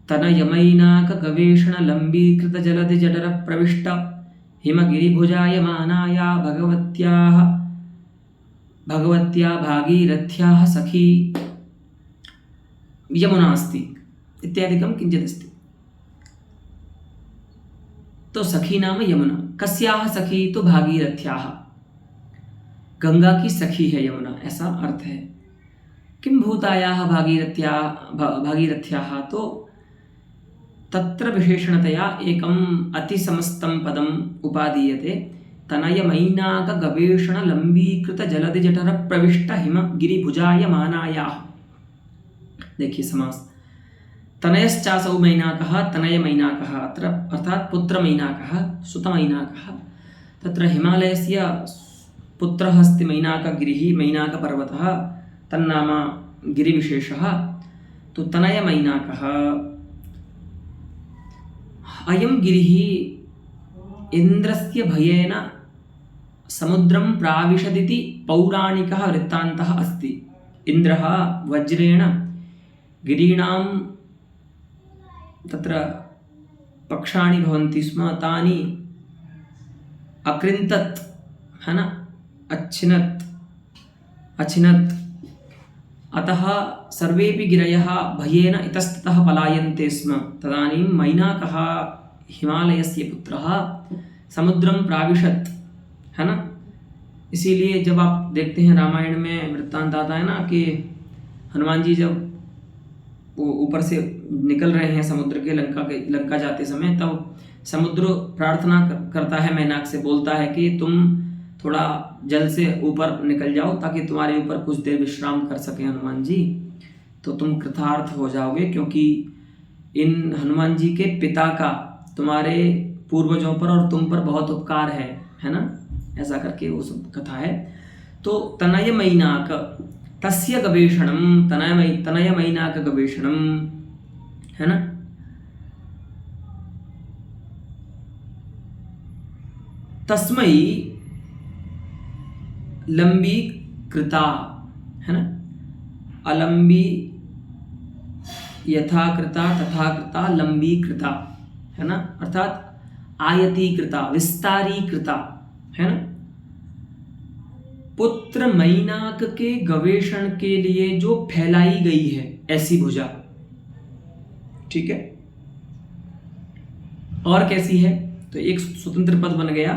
तनयमैनाक गवेषण लम्बीकृत जलधि जठर प्रविष्ट हिमगिरिभुजायमानाया भगवत्या भागीरथ्याः सखी यमुना अस्ति इत्यादिकं किञ्चित् अस्ति। तो सखी नाम यमुना, कस्याः सखी तो भागीरथ्याः, गंगा की सखी है यमुना, ऐसा अर्थ है। किं भूतायाः भागीरथ्याः, तो तत्र विशेषणतया एकम् अतिसमस्तं पदम् उपादीयते। तनयमैनाक गवेषण लंबीकृत जलधि जठर प्रविष्ट हिम गिरिभुजायमानायाः। देखिए समास, तनयश्चासौ मैनाकः तनयमैनाकः, अत्र अर्थात् पुत्रमैनाकः सुतमैनाकः। तत्र हिमालयस्य पुत्रः अस्ति मैनाकगिरिः, मैनाकपर्वतः, तन्नाम गिरिविशेषः। तो तनयमैनाकः अयं गिरिः इन्द्रस्य भयेन समुद्रं प्राविशदिति पौराणिकः वृत्तान्तः अस्ति। इन्द्रः वज्रेण गिरीणां तत्र पक्षाणि भवन्ति स्म, तानि अकृन्तत्, है ना, अच्छिनत्। अतः सर्वेपि गिरयः भयेन इतस्ततः पलायन्ते स्म। तदानीं मैनाकः हिमालयस्य पुत्रः समुद्रं प्राविशत्, है ना। इसीलिए जब आप देखते हैं रामायण में वृत्तांत आता है ना कि हनुमान जी जब वो ऊपर से निकल रहे हैं समुद्र के लंका जाते समय, तब समुद्र प्रार्थना करता है मैनाक से, बोलता है कि तुम थोड़ा जल से ऊपर निकल जाओ ताकि तुम्हारे ऊपर कुछ देर विश्राम कर सके हनुमान जी, तो तुम कृतार्थ हो जाओगे, क्योंकि इन हनुमान जी के पिता का तुम्हारे पूर्वजों पर और तुम पर बहुत उपकार है ना। ऐसा करके वो सब कथा है। तो तनयमैनाक तस्य गवेषणं, तनयमैनाक गवेषणं, है ना। तस्मै लंबी कृता, है ना, अलंबी यथा कृता तथा कृता लंबी कृता, है ना, अर्थात आयती कृता, विस्तारी कृता, है ना। पुत्र मैनाक के गवेषण के लिए जो फैलाई गई है ऐसी भुजा, ठीक है। और कैसी है, तो एक स्वतंत्र पद बन गया,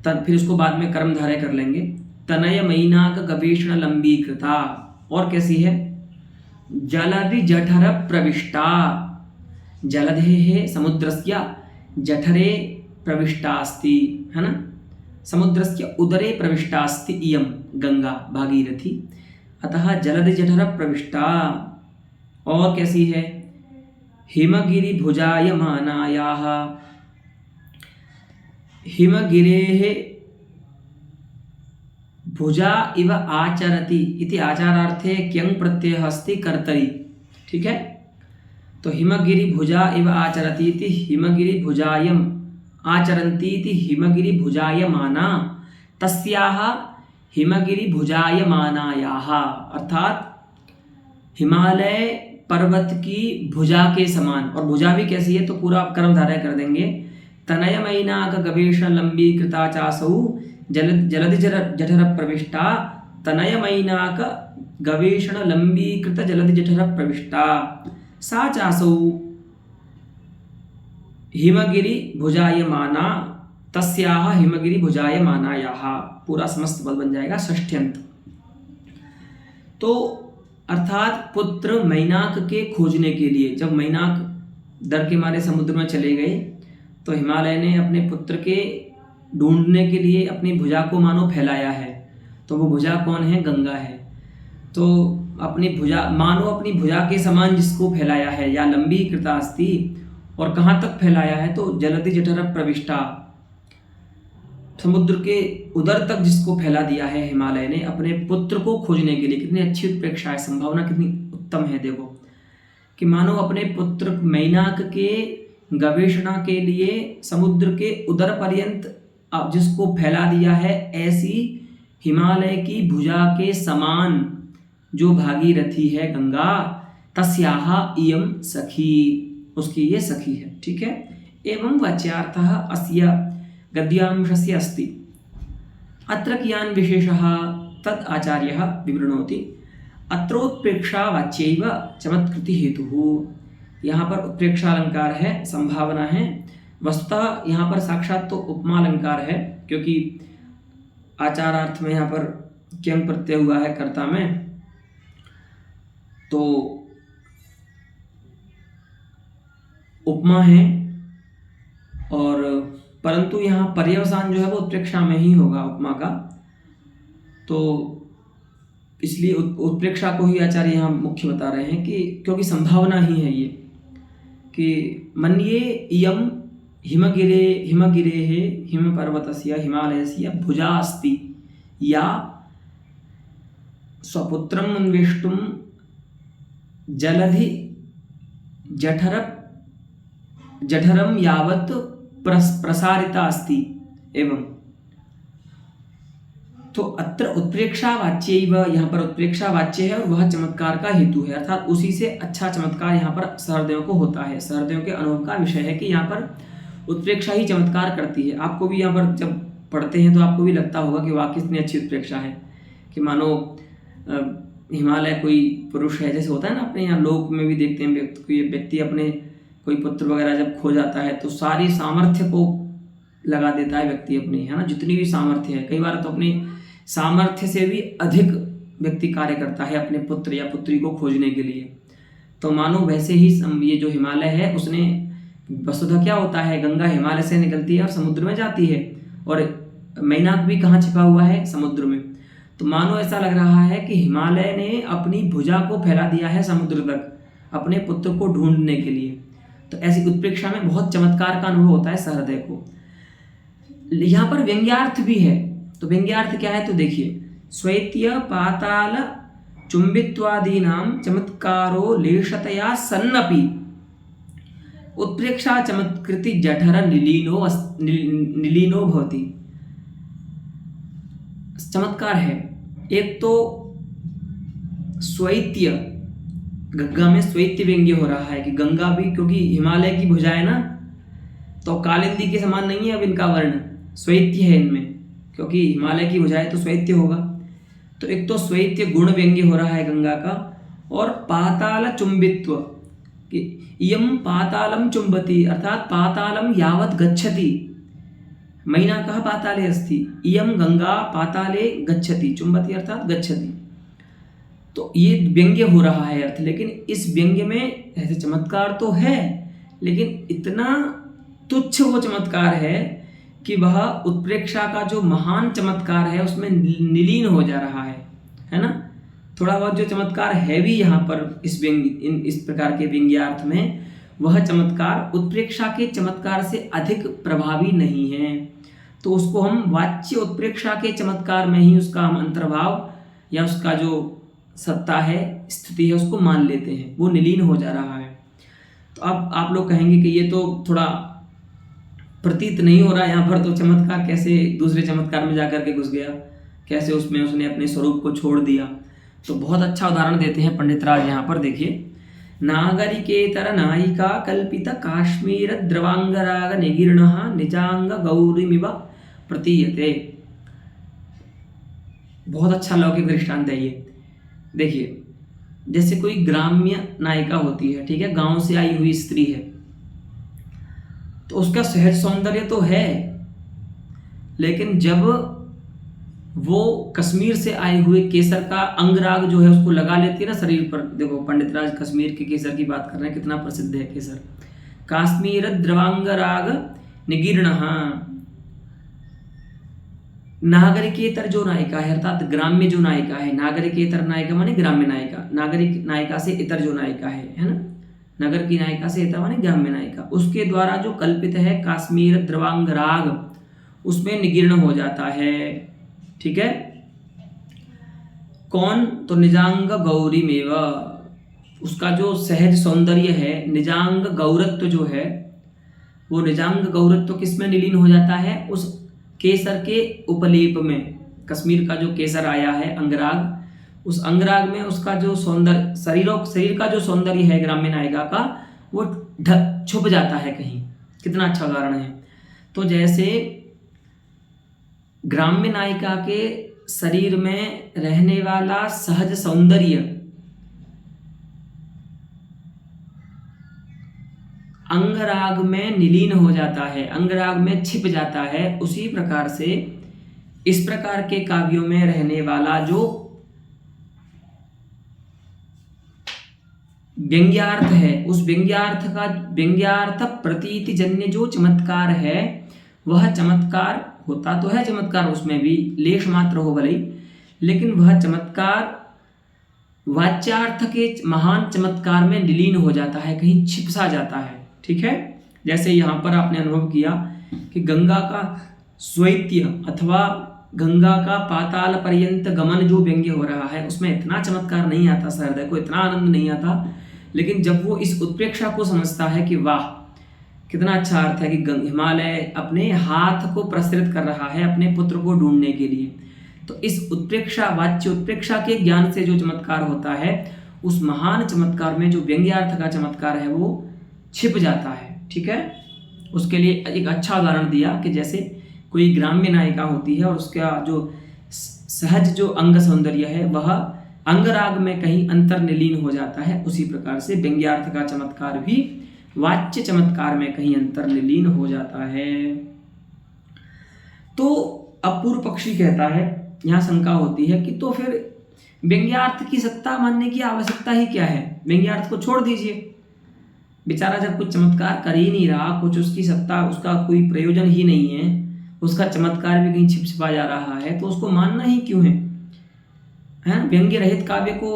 तब फिर उसको बाद में कर्मधारय कर लेंगे। तनय मैनाक गवेषण लंबी कृता। और कैसी है, जलधि जठर प्रविष्टा, जलधेः समुद्रस्य जठरे प्रविष्टास्ति, है ना, समुद्रस्य उदरे प्रविष्टास्ति इयं गंगा भागीरथी, अतः जलधि जठर प्रविष्टा। और कैसी है, हिमगिरि भुजायमानायाः, हिमगिरेः भुजा इव आचरति इति आचारार्थे क्यंग प्रत्ययः अस्ति कर्तरि, ठीक है। तो हिमगिरि भुजा इव आचरति इति हिमगिरि भुजायम आचरन्ति इति हिमगिरि भुजायमाना, तस्याः हिमगिरि भुजायमानायाः, अर्थात हिमालय पर्वत की भुजा के समान। और भुजा भी कैसी है, तो पूरा कर्मधारय कर देंगे। तनय मैनाक गवेषण लंबी कृता चासौ जलधि जठर प्रविष्टा, तनय मैनाक गवेषण लंबी कृत जलधि जठर प्रविष्टा, सा चासौ हिमगिरि भुजायमाना, तस्याः हिमगिरि भुजायमानायाः, पूरा समस्त पद बन जाएगा षष्ठ्यंत। तो अर्थात पुत्र मैनाक के खोजने के लिए, जब मैनाक डर के मारे समुद्र में चले गए, तो हिमालय ने अपने पुत्र के ढूंढने के लिए अपनी भुजा को मानो फैलाया है। तो वो भुजा कौन है, गंगा है। तो अपनी भुजा मानो अपनी भुजा के समान जिसको फैलाया है, या लंबी कृतास्ति, और कहाँ तक फैलाया है, तो जलधि जठर प्रविष्टा, समुद्र के उदर तक जिसको फैला दिया है हिमालय ने अपने पुत्र को खोजने के लिए। कितनी अच्छी उत्प्रेक्षा है, संभावना कितनी उत्तम है, देखो कि मानो अपने पुत्र मैनाक के गवेषणा के लिए समुद्र के उदर पर्यंत जिसको फैला दिया है, ऐसी हिमालय की भुजा के समान जो भागीरथी है गंगा, तस्याः इयं सखी, उसकी ये सखी है, ठीक है। एवं वाच्यार्थः अस्य गद्यांशस्य अस्ति, अत्र कियान् विशेषः तद् आचार्यः विवृणोति। अत्रोत्प्रेक्षा वाच्यैव चमत्कृति हेतुः। यहाँ पर उत्प्रेक्षा अलंकार है, संभावना है। वस्तुतः यहाँ पर साक्षात तो उपमा अलंकार है, क्योंकि आचारार्थ में यहाँ पर क्यंग प्रत्यय हुआ है कर्ता में, तो उपमा है। और परंतु यहाँ पर्यवसान जो है वो उत्प्रेक्षा में ही होगा उपमा का, तो इसलिए उत्प्रेक्षा को ही आचार्य यहाँ मुख्य बता रहे हैं कि क्योंकि संभावना ही है ये कि मन्ये इयं हिमगिरेः हिमपर्वतस्य हिमालयस्य भुजा अस्ति, या स्वपुत्रम् अन्वेष्टुं जलधि जठरं यावत् प्रसारिता अस्ति। एवं तो अत्र उत्प्रेक्षा वाच्यैव, यहाँ पर उत्प्रेक्षा वाच्य है और वह चमत्कार का हेतु है, अर्थात उसी से अच्छा चमत्कार यहाँ पर सहृदयों को होता है। सहृदयों के अनुभव का विषय है कि यहाँ पर उत्प्रेक्षा ही चमत्कार करती है। आपको भी यहाँ पर जब पढ़ते हैं तो आपको भी लगता होगा कि वाह कितनी अच्छी उत्प्रेक्षा है, कि मानो हिमालय कोई पुरुष है, जैसे होता है ना अपने यहाँ लोक में भी देखते हैं व्यक्ति अपने कोई पुत्र वगैरह जब खो जाता है तो सारी सामर्थ्य को लगा देता है व्यक्ति अपनी, है ना, जितनी भी सामर्थ्य है। कई बार तो अपनी सामर्थ्य से भी अधिक व्यक्ति कार्य करता है अपने पुत्र या पुत्री को खोजने के लिए। तो मानो वैसे ही ये जो हिमालय है उसने, वस्तुतः क्या होता है, गंगा हिमालय से निकलती है और समुद्र में जाती है, और मैनाक भी कहाँ छिपा हुआ है, समुद्र में। तो मानो ऐसा लग रहा है कि हिमालय ने अपनी भुजा को फैला दिया है समुद्र तक अपने पुत्र को ढूंढने के लिए। तो ऐसी उत्प्रेक्षा में बहुत चमत्कार का अनुभव होता है सहृदय को। यहाँ पर व्यंग्यार्थ भी है, तो व्यंग्यार्थ क्या है, तो देखिए, स्वैत्य पाताल चुंबित्वादीनां चमत्कारो लेशतया सन्नपि उत्प्रेक्षा चमत्कृति जठर निलीनो भवति। चमत्कार है। एक तो स्वैत्य, गंगा में स्वैत्य व्यंग्य हो रहा है कि गंगा भी, क्योंकि हिमालय की भुजाएं ना तो कालिंदी के समान नहीं है अब इनका वर्ण, स्वैत्य है इनमें, क्योंकि हिमालय की भुजाएं तो स्वैत्य होगा। तो एक तो स्वैत्य गुण व्यंग्य हो रहा है गंगा का, और पाताल चुंबित्व कि इयम पातालम चुंबती, अर्थात पातालम यावत गच्छति, मैना कहा पाताले अस्ति, इयम गंगा पाताले गच्छति, चुंबती अर्थात गच्छति। तो ये व्यंग्य हो रहा है अर्थ, लेकिन इस व्यंग्य में ऐसे चमत्कार तो है, लेकिन इतना तुच्छ वो चमत्कार है कि वह उत्प्रेक्षा का जो महान चमत्कार है उसमें निलीन हो जा रहा है ना। थोड़ा बहुत जो चमत्कार है भी यहाँ पर इस प्रकार के व्यंग्यार्थ में, वह चमत्कार उत्प्रेक्षा के चमत्कार से अधिक प्रभावी नहीं है। तो उसको हम वाच्य उत्प्रेक्षा के चमत्कार में ही उसका हम अंतर्भाव या उसका जो सत्ता है, स्थिति है, उसको मान लेते हैं, वो निलीन हो जा रहा है। तो अब आप लोग कहेंगे कि ये तो थोड़ा प्रतीत नहीं हो रहा यहाँ पर, तो चमत्कार कैसे दूसरे चमत्कार में जाकर के घुस गया, कैसे उसमें उसने अपने स्वरूप को छोड़ दिया। तो बहुत अच्छा उदाहरण देते हैं पंडित राज यहाँ पर, देखिए। नागरिकेतर नायिका कल्पित काश्मीर द्रवांगराग निगीर्ण निजांग गौरीमिव प्रतीयते। बहुत अच्छा लौकिक दृष्टांत है ये। देखिए, जैसे कोई ग्राम्य नायिका होती है, ठीक है, गांव से आई हुई स्त्री है, तो उसका सहज सौंदर्य तो है, लेकिन जब वो कश्मीर से आए हुए केसर का अंगराग जो है उसको लगा लेती है ना शरीर पर, देखो पंडित राज कश्मीर के केसर की बात कर रहे हैं, कितना प्रसिद्ध है केसर। काश्मीर द्रवांगराग निगीर्ण, नागरिकेतर जो नायिका है, अर्थात ग्राम्य जो नायिका है, नागरिकेतर नायिका माने ग्राम्य नायिका, नागरिक नायिका से इतर जो नायिका है ना, नगर की नायिका से इतर माने ग्राम्य नायिका, उसके द्वारा जो कल्पित है काश्मीर द्रवांगराग, उसमें निगीर्ण हो जाता है, ठीक है। कौन? तो निजांग गौरीमेव, उसका जो सहज सौंदर्य है, निजांग गौरत्व जो है, वो निजांग गौरत्व किस में निलीन हो जाता है? उस केसर के उपलेप में। कश्मीर का जो केसर आया है अंगराग, उस अंगराग में उसका जो सौंदर्य, शरीर का जो सौंदर्य है ग्राम्य नायिका का, वो छुप जाता है कहीं। कितना अच्छा उदाहरण है। तो जैसे ग्राम्य नायिका के शरीर में रहने वाला सहज सौंदर्य अंगराग में निलीन हो जाता है, अंगराग में छिप जाता है, उसी प्रकार से इस प्रकार के काव्यों में रहने वाला जो व्यंग्यार्थ है, उस व्यंग्यार्थ प्रतीति जन्य जो चमत्कार है, वह चमत्कार होता तो है, चमत्कार उसमें भी लेश मात्र हो भले, लेकिन वह चमत्कार वाच्यार्थ के महान चमत्कार में विलीन हो जाता है, कहीं छिप सा जाता है, ठीक है। जैसे यहाँ पर आपने अनुभव किया कि गंगा का स्वैत्य अथवा गंगा का पाताल पर्यंत गमन जो व्यंग्य हो रहा है, उसमें इतना चमत्कार नहीं आता, सहृदय को इतना आनंद नहीं आता, लेकिन जब वो इस उत्प्रेक्षा को समझता है कि वाह कितना अच्छा अर्थ है कि हिमालय अपने हाथ को प्रसरित कर रहा है अपने पुत्र को ढूंढने के लिए, तो इस उत्प्रेक्षा, वाच्य उत्प्रेक्षा के ज्ञान से जो चमत्कार होता है, उस महान चमत्कार में जो व्यंग्यार्थ का चमत्कार है वो छिप जाता है, ठीक है। उसके लिए एक अच्छा उदाहरण दिया कि जैसे कोई ग्राम्य नायिका होती है और उसका जो सहज जो अंग सौंदर्य है वह अंगराग में कहीं अंतर्निलीन हो जाता है, उसी प्रकार से व्यंग्यार्थ का चमत्कार भी वाच्य चमत्कार में कहीं अंतर्निलीन हो जाता है। तो अब पूर्व पक्षी कहता है, यहाँ शंका होती है कि तो फिर व्यंग्यार्थ की सत्ता मानने की आवश्यकता ही क्या है, व्यंग्यार्थ को छोड़ दीजिए, बेचारा जब कुछ चमत्कार कर ही नहीं रहा, कुछ उसकी सत्ता, उसका कोई प्रयोजन ही नहीं है, उसका चमत्कार भी कहीं छिपा जा रहा है, तो उसको मानना ही क्यों है? व्यंग्य रहित काव्य को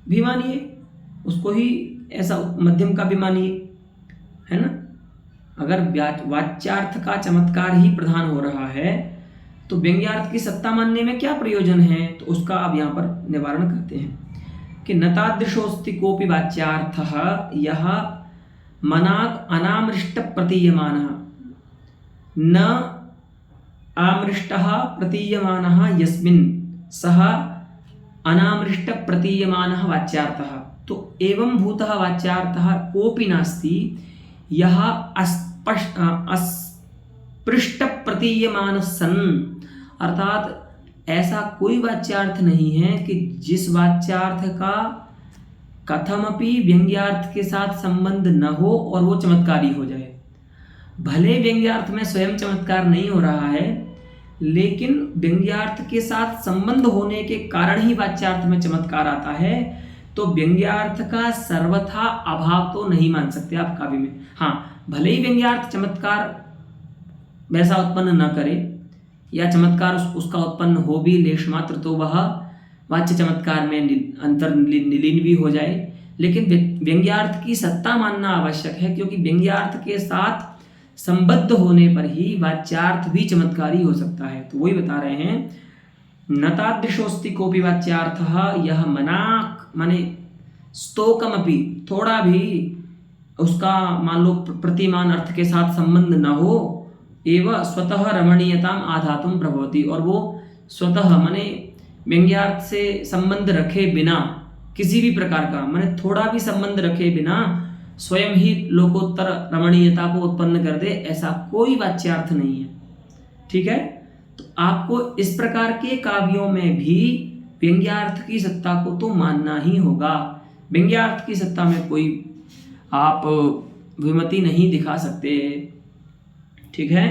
भी मानिए, उसको ही ऐसा मध्यम काव्य मानिए, है ना। अगर वाच्यार्थ का चमत्कार ही प्रधान हो रहा है तो व्यंग्यार्थ की सत्ता मानने में क्या प्रयोजन है? तो उसका अब यहाँ पर निवारण करते हैं कि नतादृशोस्ति कोपि वाच्यार्थः यः मनाक् अनामृष्ट प्रतीयमानः न आमृष्टः प्रतीयमानः यस्मिन् सः अनामृष्ट प्रतीयमानः वाच्यार्थः। तो एवं भूतः वाच्यार्थः कोऽपि नास्ति यः अस्पृष्ट प्रतीयमान सन्, अर्थात ऐसा कोई वाच्यार्थ नहीं है कि जिस वाच्यार्थ का कथमपि व्यंग्यार्थ के साथ संबंध न हो और वो चमत्कारी हो जाए। भले व्यंग्यार्थ में स्वयं चमत्कार नहीं हो रहा है, लेकिन व्यंग्यार्थ के साथ संबंध होने के कारण ही वाच्यार्थ में चमत्कार आता है। तो व्यंग्यार्थ का सर्वथा अभाव तो नहीं मान सकते आप काव्य में। हाँ, भले ही व्यंग्यार्थ चमत्कार वैसा उत्पन्न न करे या चमत्कार उसका उत्पन्न हो भी लेश मात्र, तो वह वाच्य चमत्कार में निलीन भी हो जाए, लेकिन व्यंग्यार्थ की सत्ता मानना आवश्यक है, क्योंकि व्यंग्यार्थ के साथ संबद्ध होने पर ही वाच्यार्थ भी चमत्कारी हो सकता है। तो वही बता रहे हैं, न तादृशोस्ति कोऽपि वाच्यार्थः यह मनाक् माने स्तोकमपि, थोड़ा भी उसका मान लो प्रतिमान अर्थ के साथ संबंध न हो, एवं स्वतः रमणीयताम आधातुम प्रभवति, और वो स्वतः माने व्यंग्यार्थ से संबंध रखे बिना, किसी भी प्रकार का माने थोड़ा भी संबंध रखे बिना स्वयं ही लोकोत्तर रमणीयता को उत्पन्न कर दे, ऐसा कोई वाच्यार्थ नहीं है। ठीक है, तो आपको इस प्रकार के काव्यों में भी व्यंग्यार्थ की सत्ता को तो मानना ही होगा। व्यंग्यार्थ की सत्ता में कोई आप विमति नहीं दिखा सकते। ठीक है,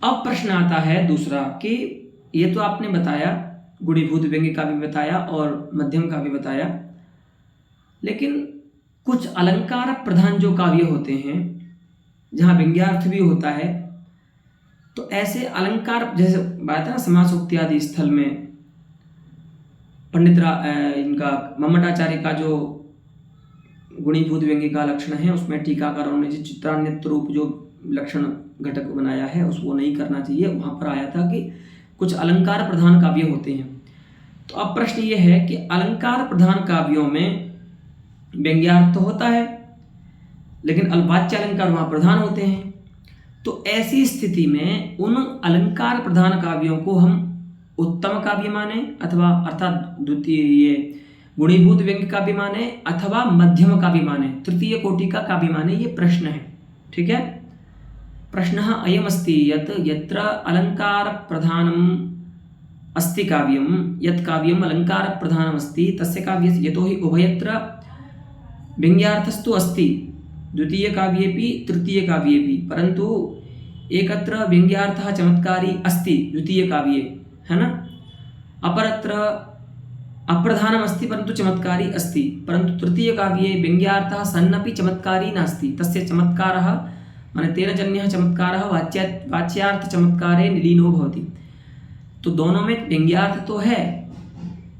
अब प्रश्न आता है दूसरा कि ये तो आपने बताया, गुणीभूत व्यंग्य का भी बताया और मध्यम का भी बताया, लेकिन कुछ अलंकार प्रधान जो काव्य होते हैं जहाँ व्यंग्यार्थ भी होता है, तो ऐसे अलंकार, जैसे बात है ना समासोक्ति आदि स्थल में पंडित इनका मम्मटाचार्य का जो गुणीभूत व्यंग्य का लक्षण है, उसमें टीकाकारों ने जो चित्रान्वित रूप जो लक्षण घटक बनाया है उसको नहीं करना चाहिए। वहाँ पर आया था कि कुछ अलंकार प्रधान काव्य होते हैं। तो अब प्रश्न ये है कि अलंकार प्रधान काव्यों में व्यंग्यार्थ तो होता है, लेकिन वाच्य अलंकार वहाँ प्रधान होते हैं। तो ऐसी स्थिति में उन अलंकार प्रधान काव्यों को हम उत्तम काव्य माने, अथवा अर्थात द्वितीय ये गुणीभूत व्यंग्य काव्य माने, अथवा मध्यम काव्य माने, तृतीय कोटि का काव्य माने, ये प्रश्न है। ठीक है, प्रश्नः अयमस्ति यत् यत्र अलंकार प्रधानम अस्ति काव्यम, यत् काव्यम अलंकार प्रधानमस्ति तस्य काव्यस्य यतोहि उभयत्र व्यंग्यार्थस्तु अस्ति, द्वितीय काव्येपि तृतीय काव्येपि, परंतु एकत्र व्यंग्यार्थः चमत्कारी अस्ति द्वितीय काव्ये, है ना, अपरत्र अप्रधानम अस्ति परंतु चमत्कारी अस्ति, परंतु तृतीय काव्ये व्यंग्यार्थः सन्नपि चमत्कारी नास्ति, तस्य चमत्कारः माने तेन जन्यः चमत्कारः वाच्यार्थ चमत्कारे निलीनो भवति। तो दोनों में व्यंग्यार्थ तो है,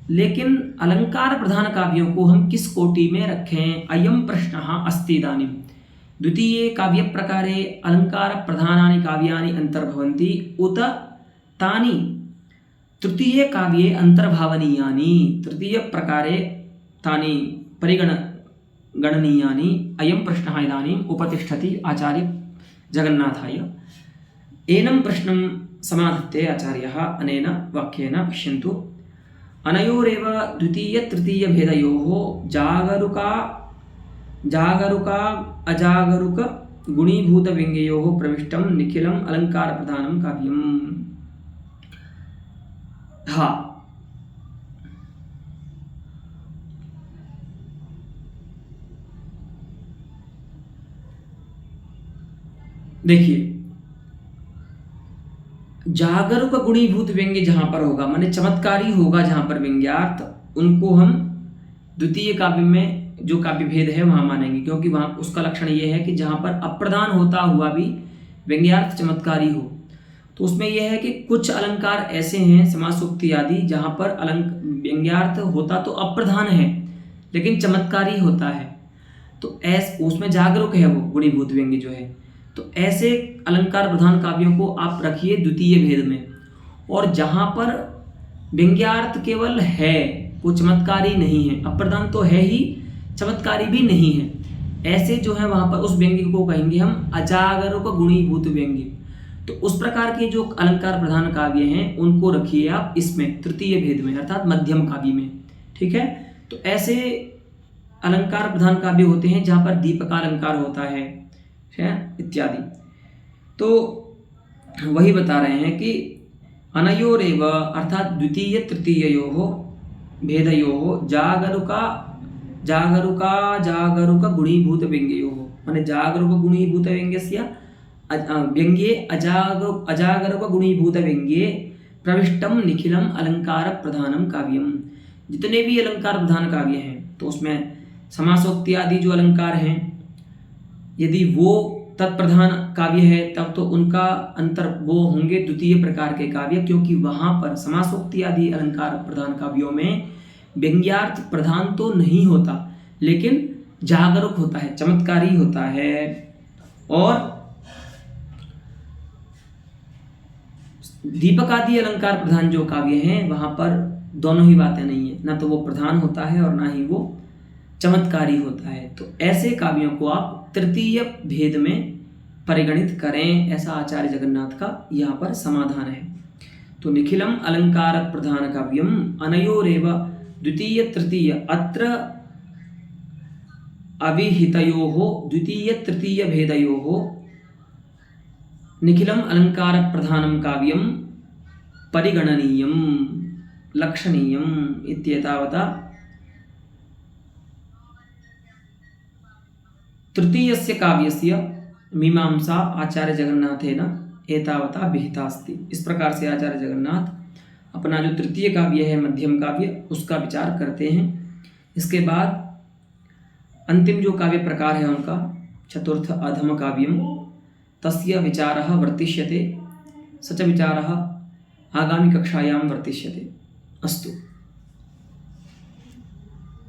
लेकिन अलंकार प्रधान काव्यों को हम किस कोटि में रखें, अयम प्रश्नः अस्ति इदानीं। द्वितीये काव्य प्रकारे अलंकार प्रधानानि काव्यानि अंतर्भवन्ति उत तानि तृतीय काव्ये अंतर्भावनीयानि, तृतीय प्रकारे तानि परिगणनीयानि, अयम प्रश्नः इदानीम् उपतिष्ठति आचार्य जगन्नाथाय। एनं प्रश्नं समाधत्ते आचार्यः अनेन वाक्येन पश्यन्तु। अनयोरेव द्वितीय तृतीय भेदयोः जागरुका अजागरुक गुणीभूत व्यंग्ययोः प्रविष्टं निखिलम् अलंकार प्रधानं काव्यम्। हाँ, देखिए, जागरुक गुणीभूत व्यंग्य जहां पर होगा माने चमत्कारी होगा, जहां पर व्यंग्यार्थ, उनको हम द्वितीय काव्य में जो काव्य भेद है वहां मानेंगे, क्योंकि वहां उसका लक्षण ये है कि जहां पर अप्रधान होता हुआ भी व्यंग्यार्थ चमत्कारी हो। तो उसमें यह है कि कुछ अलंकार ऐसे हैं समासोक्ति आदि जहां पर व्यंग्यार्थ होता तो अप्रधान है लेकिन चमत्कारी होता है, तो उसमें जागरूक है वो गुणीभूत व्यंग्य जो है। तो ऐसे अलंकार प्रधान काव्यों को आप रखिए द्वितीय भेद में, और जहां पर व्यंग्यार्थ केवल है, वो चमत्कारी नहीं है, अप्रधान तो है ही, चमत्कारी भी नहीं है, ऐसे जो है वहां पर उस व्यंग्य को कहेंगे हम अजागरुक गुणीभूत व्यंग्य। तो उस प्रकार के जो अलंकार प्रधान काव्य हैं उनको रखिए आप इसमें तृतीय भेद में, अर्थात मध्यम काव्य में। ठीक है, तो ऐसे अलंकार प्रधान काव्य होते हैं जहाँ पर दीपकालंकार होता है इत्यादि। तो वही बता रहे हैं कि अनयोरेव अर्थात द्वितीय तृतीययोः भेदयोः जागरुक गुणीभूत व्यंग्ययोः, माने जागरुक गुणीभूत व्यंग्यस्य व्यंग्ये अजागरुक गुणीभूत व्यंग्ये प्रविष्टम निखिलम अलंकार प्रधानम काव्यम। जितने भी अलंकार प्रधान काव्य हैं तो उसमें समासोक्ति आदि जो अलंकार हैं, यदि वो तत्प्रधान काव्य है तब तो उनका अंतर वो होंगे द्वितीय प्रकार के काव्य, क्योंकि वहाँ पर समासोक्ति आदि अलंकार प्रधान काव्यों में व्यंग्यार्थ प्रधान तो नहीं होता, लेकिन जागरूक होता है, चमत्कारी होता है। और दीपक आदि अलंकार प्रधान जो काव्य हैं वहाँ पर दोनों ही बातें नहीं है, ना तो वो प्रधान होता है और ना ही वो चमत्कारी होता है। तो ऐसे काव्यों को आप तृतीय भेद में परिगणित करें, ऐसा आचार्य जगन्नाथ का यहाँ पर समाधान है। तो निखिलम अलंकार प्रधान काव्यम अनयोरेव द्वितीय तृतीय अत्र अभिहितयोः द्वितीय तृतीय भेदयोः निखिलम अलंकार प्रधानम काव्यम परिगणनीयम लक्षणीयम इत्येतावता तृतीयस्य काव्यस्य मीमांसा आचार्य जगन्नाथेन एतावता विहिता अस्ति। इस प्रकार से आचार्य जगन्नाथ अपना जो तृतीय काव्य है मध्यम काव्य उसका विचार करते हैं। इसके बाद अंतिम जो काव्य प्रकार है उनका चतुर्थ अधम काव्यम तस्य विचारः वर्तिष्यते, स च विचारः आगामी कक्षायां वर्तिष्यते। अस्तु।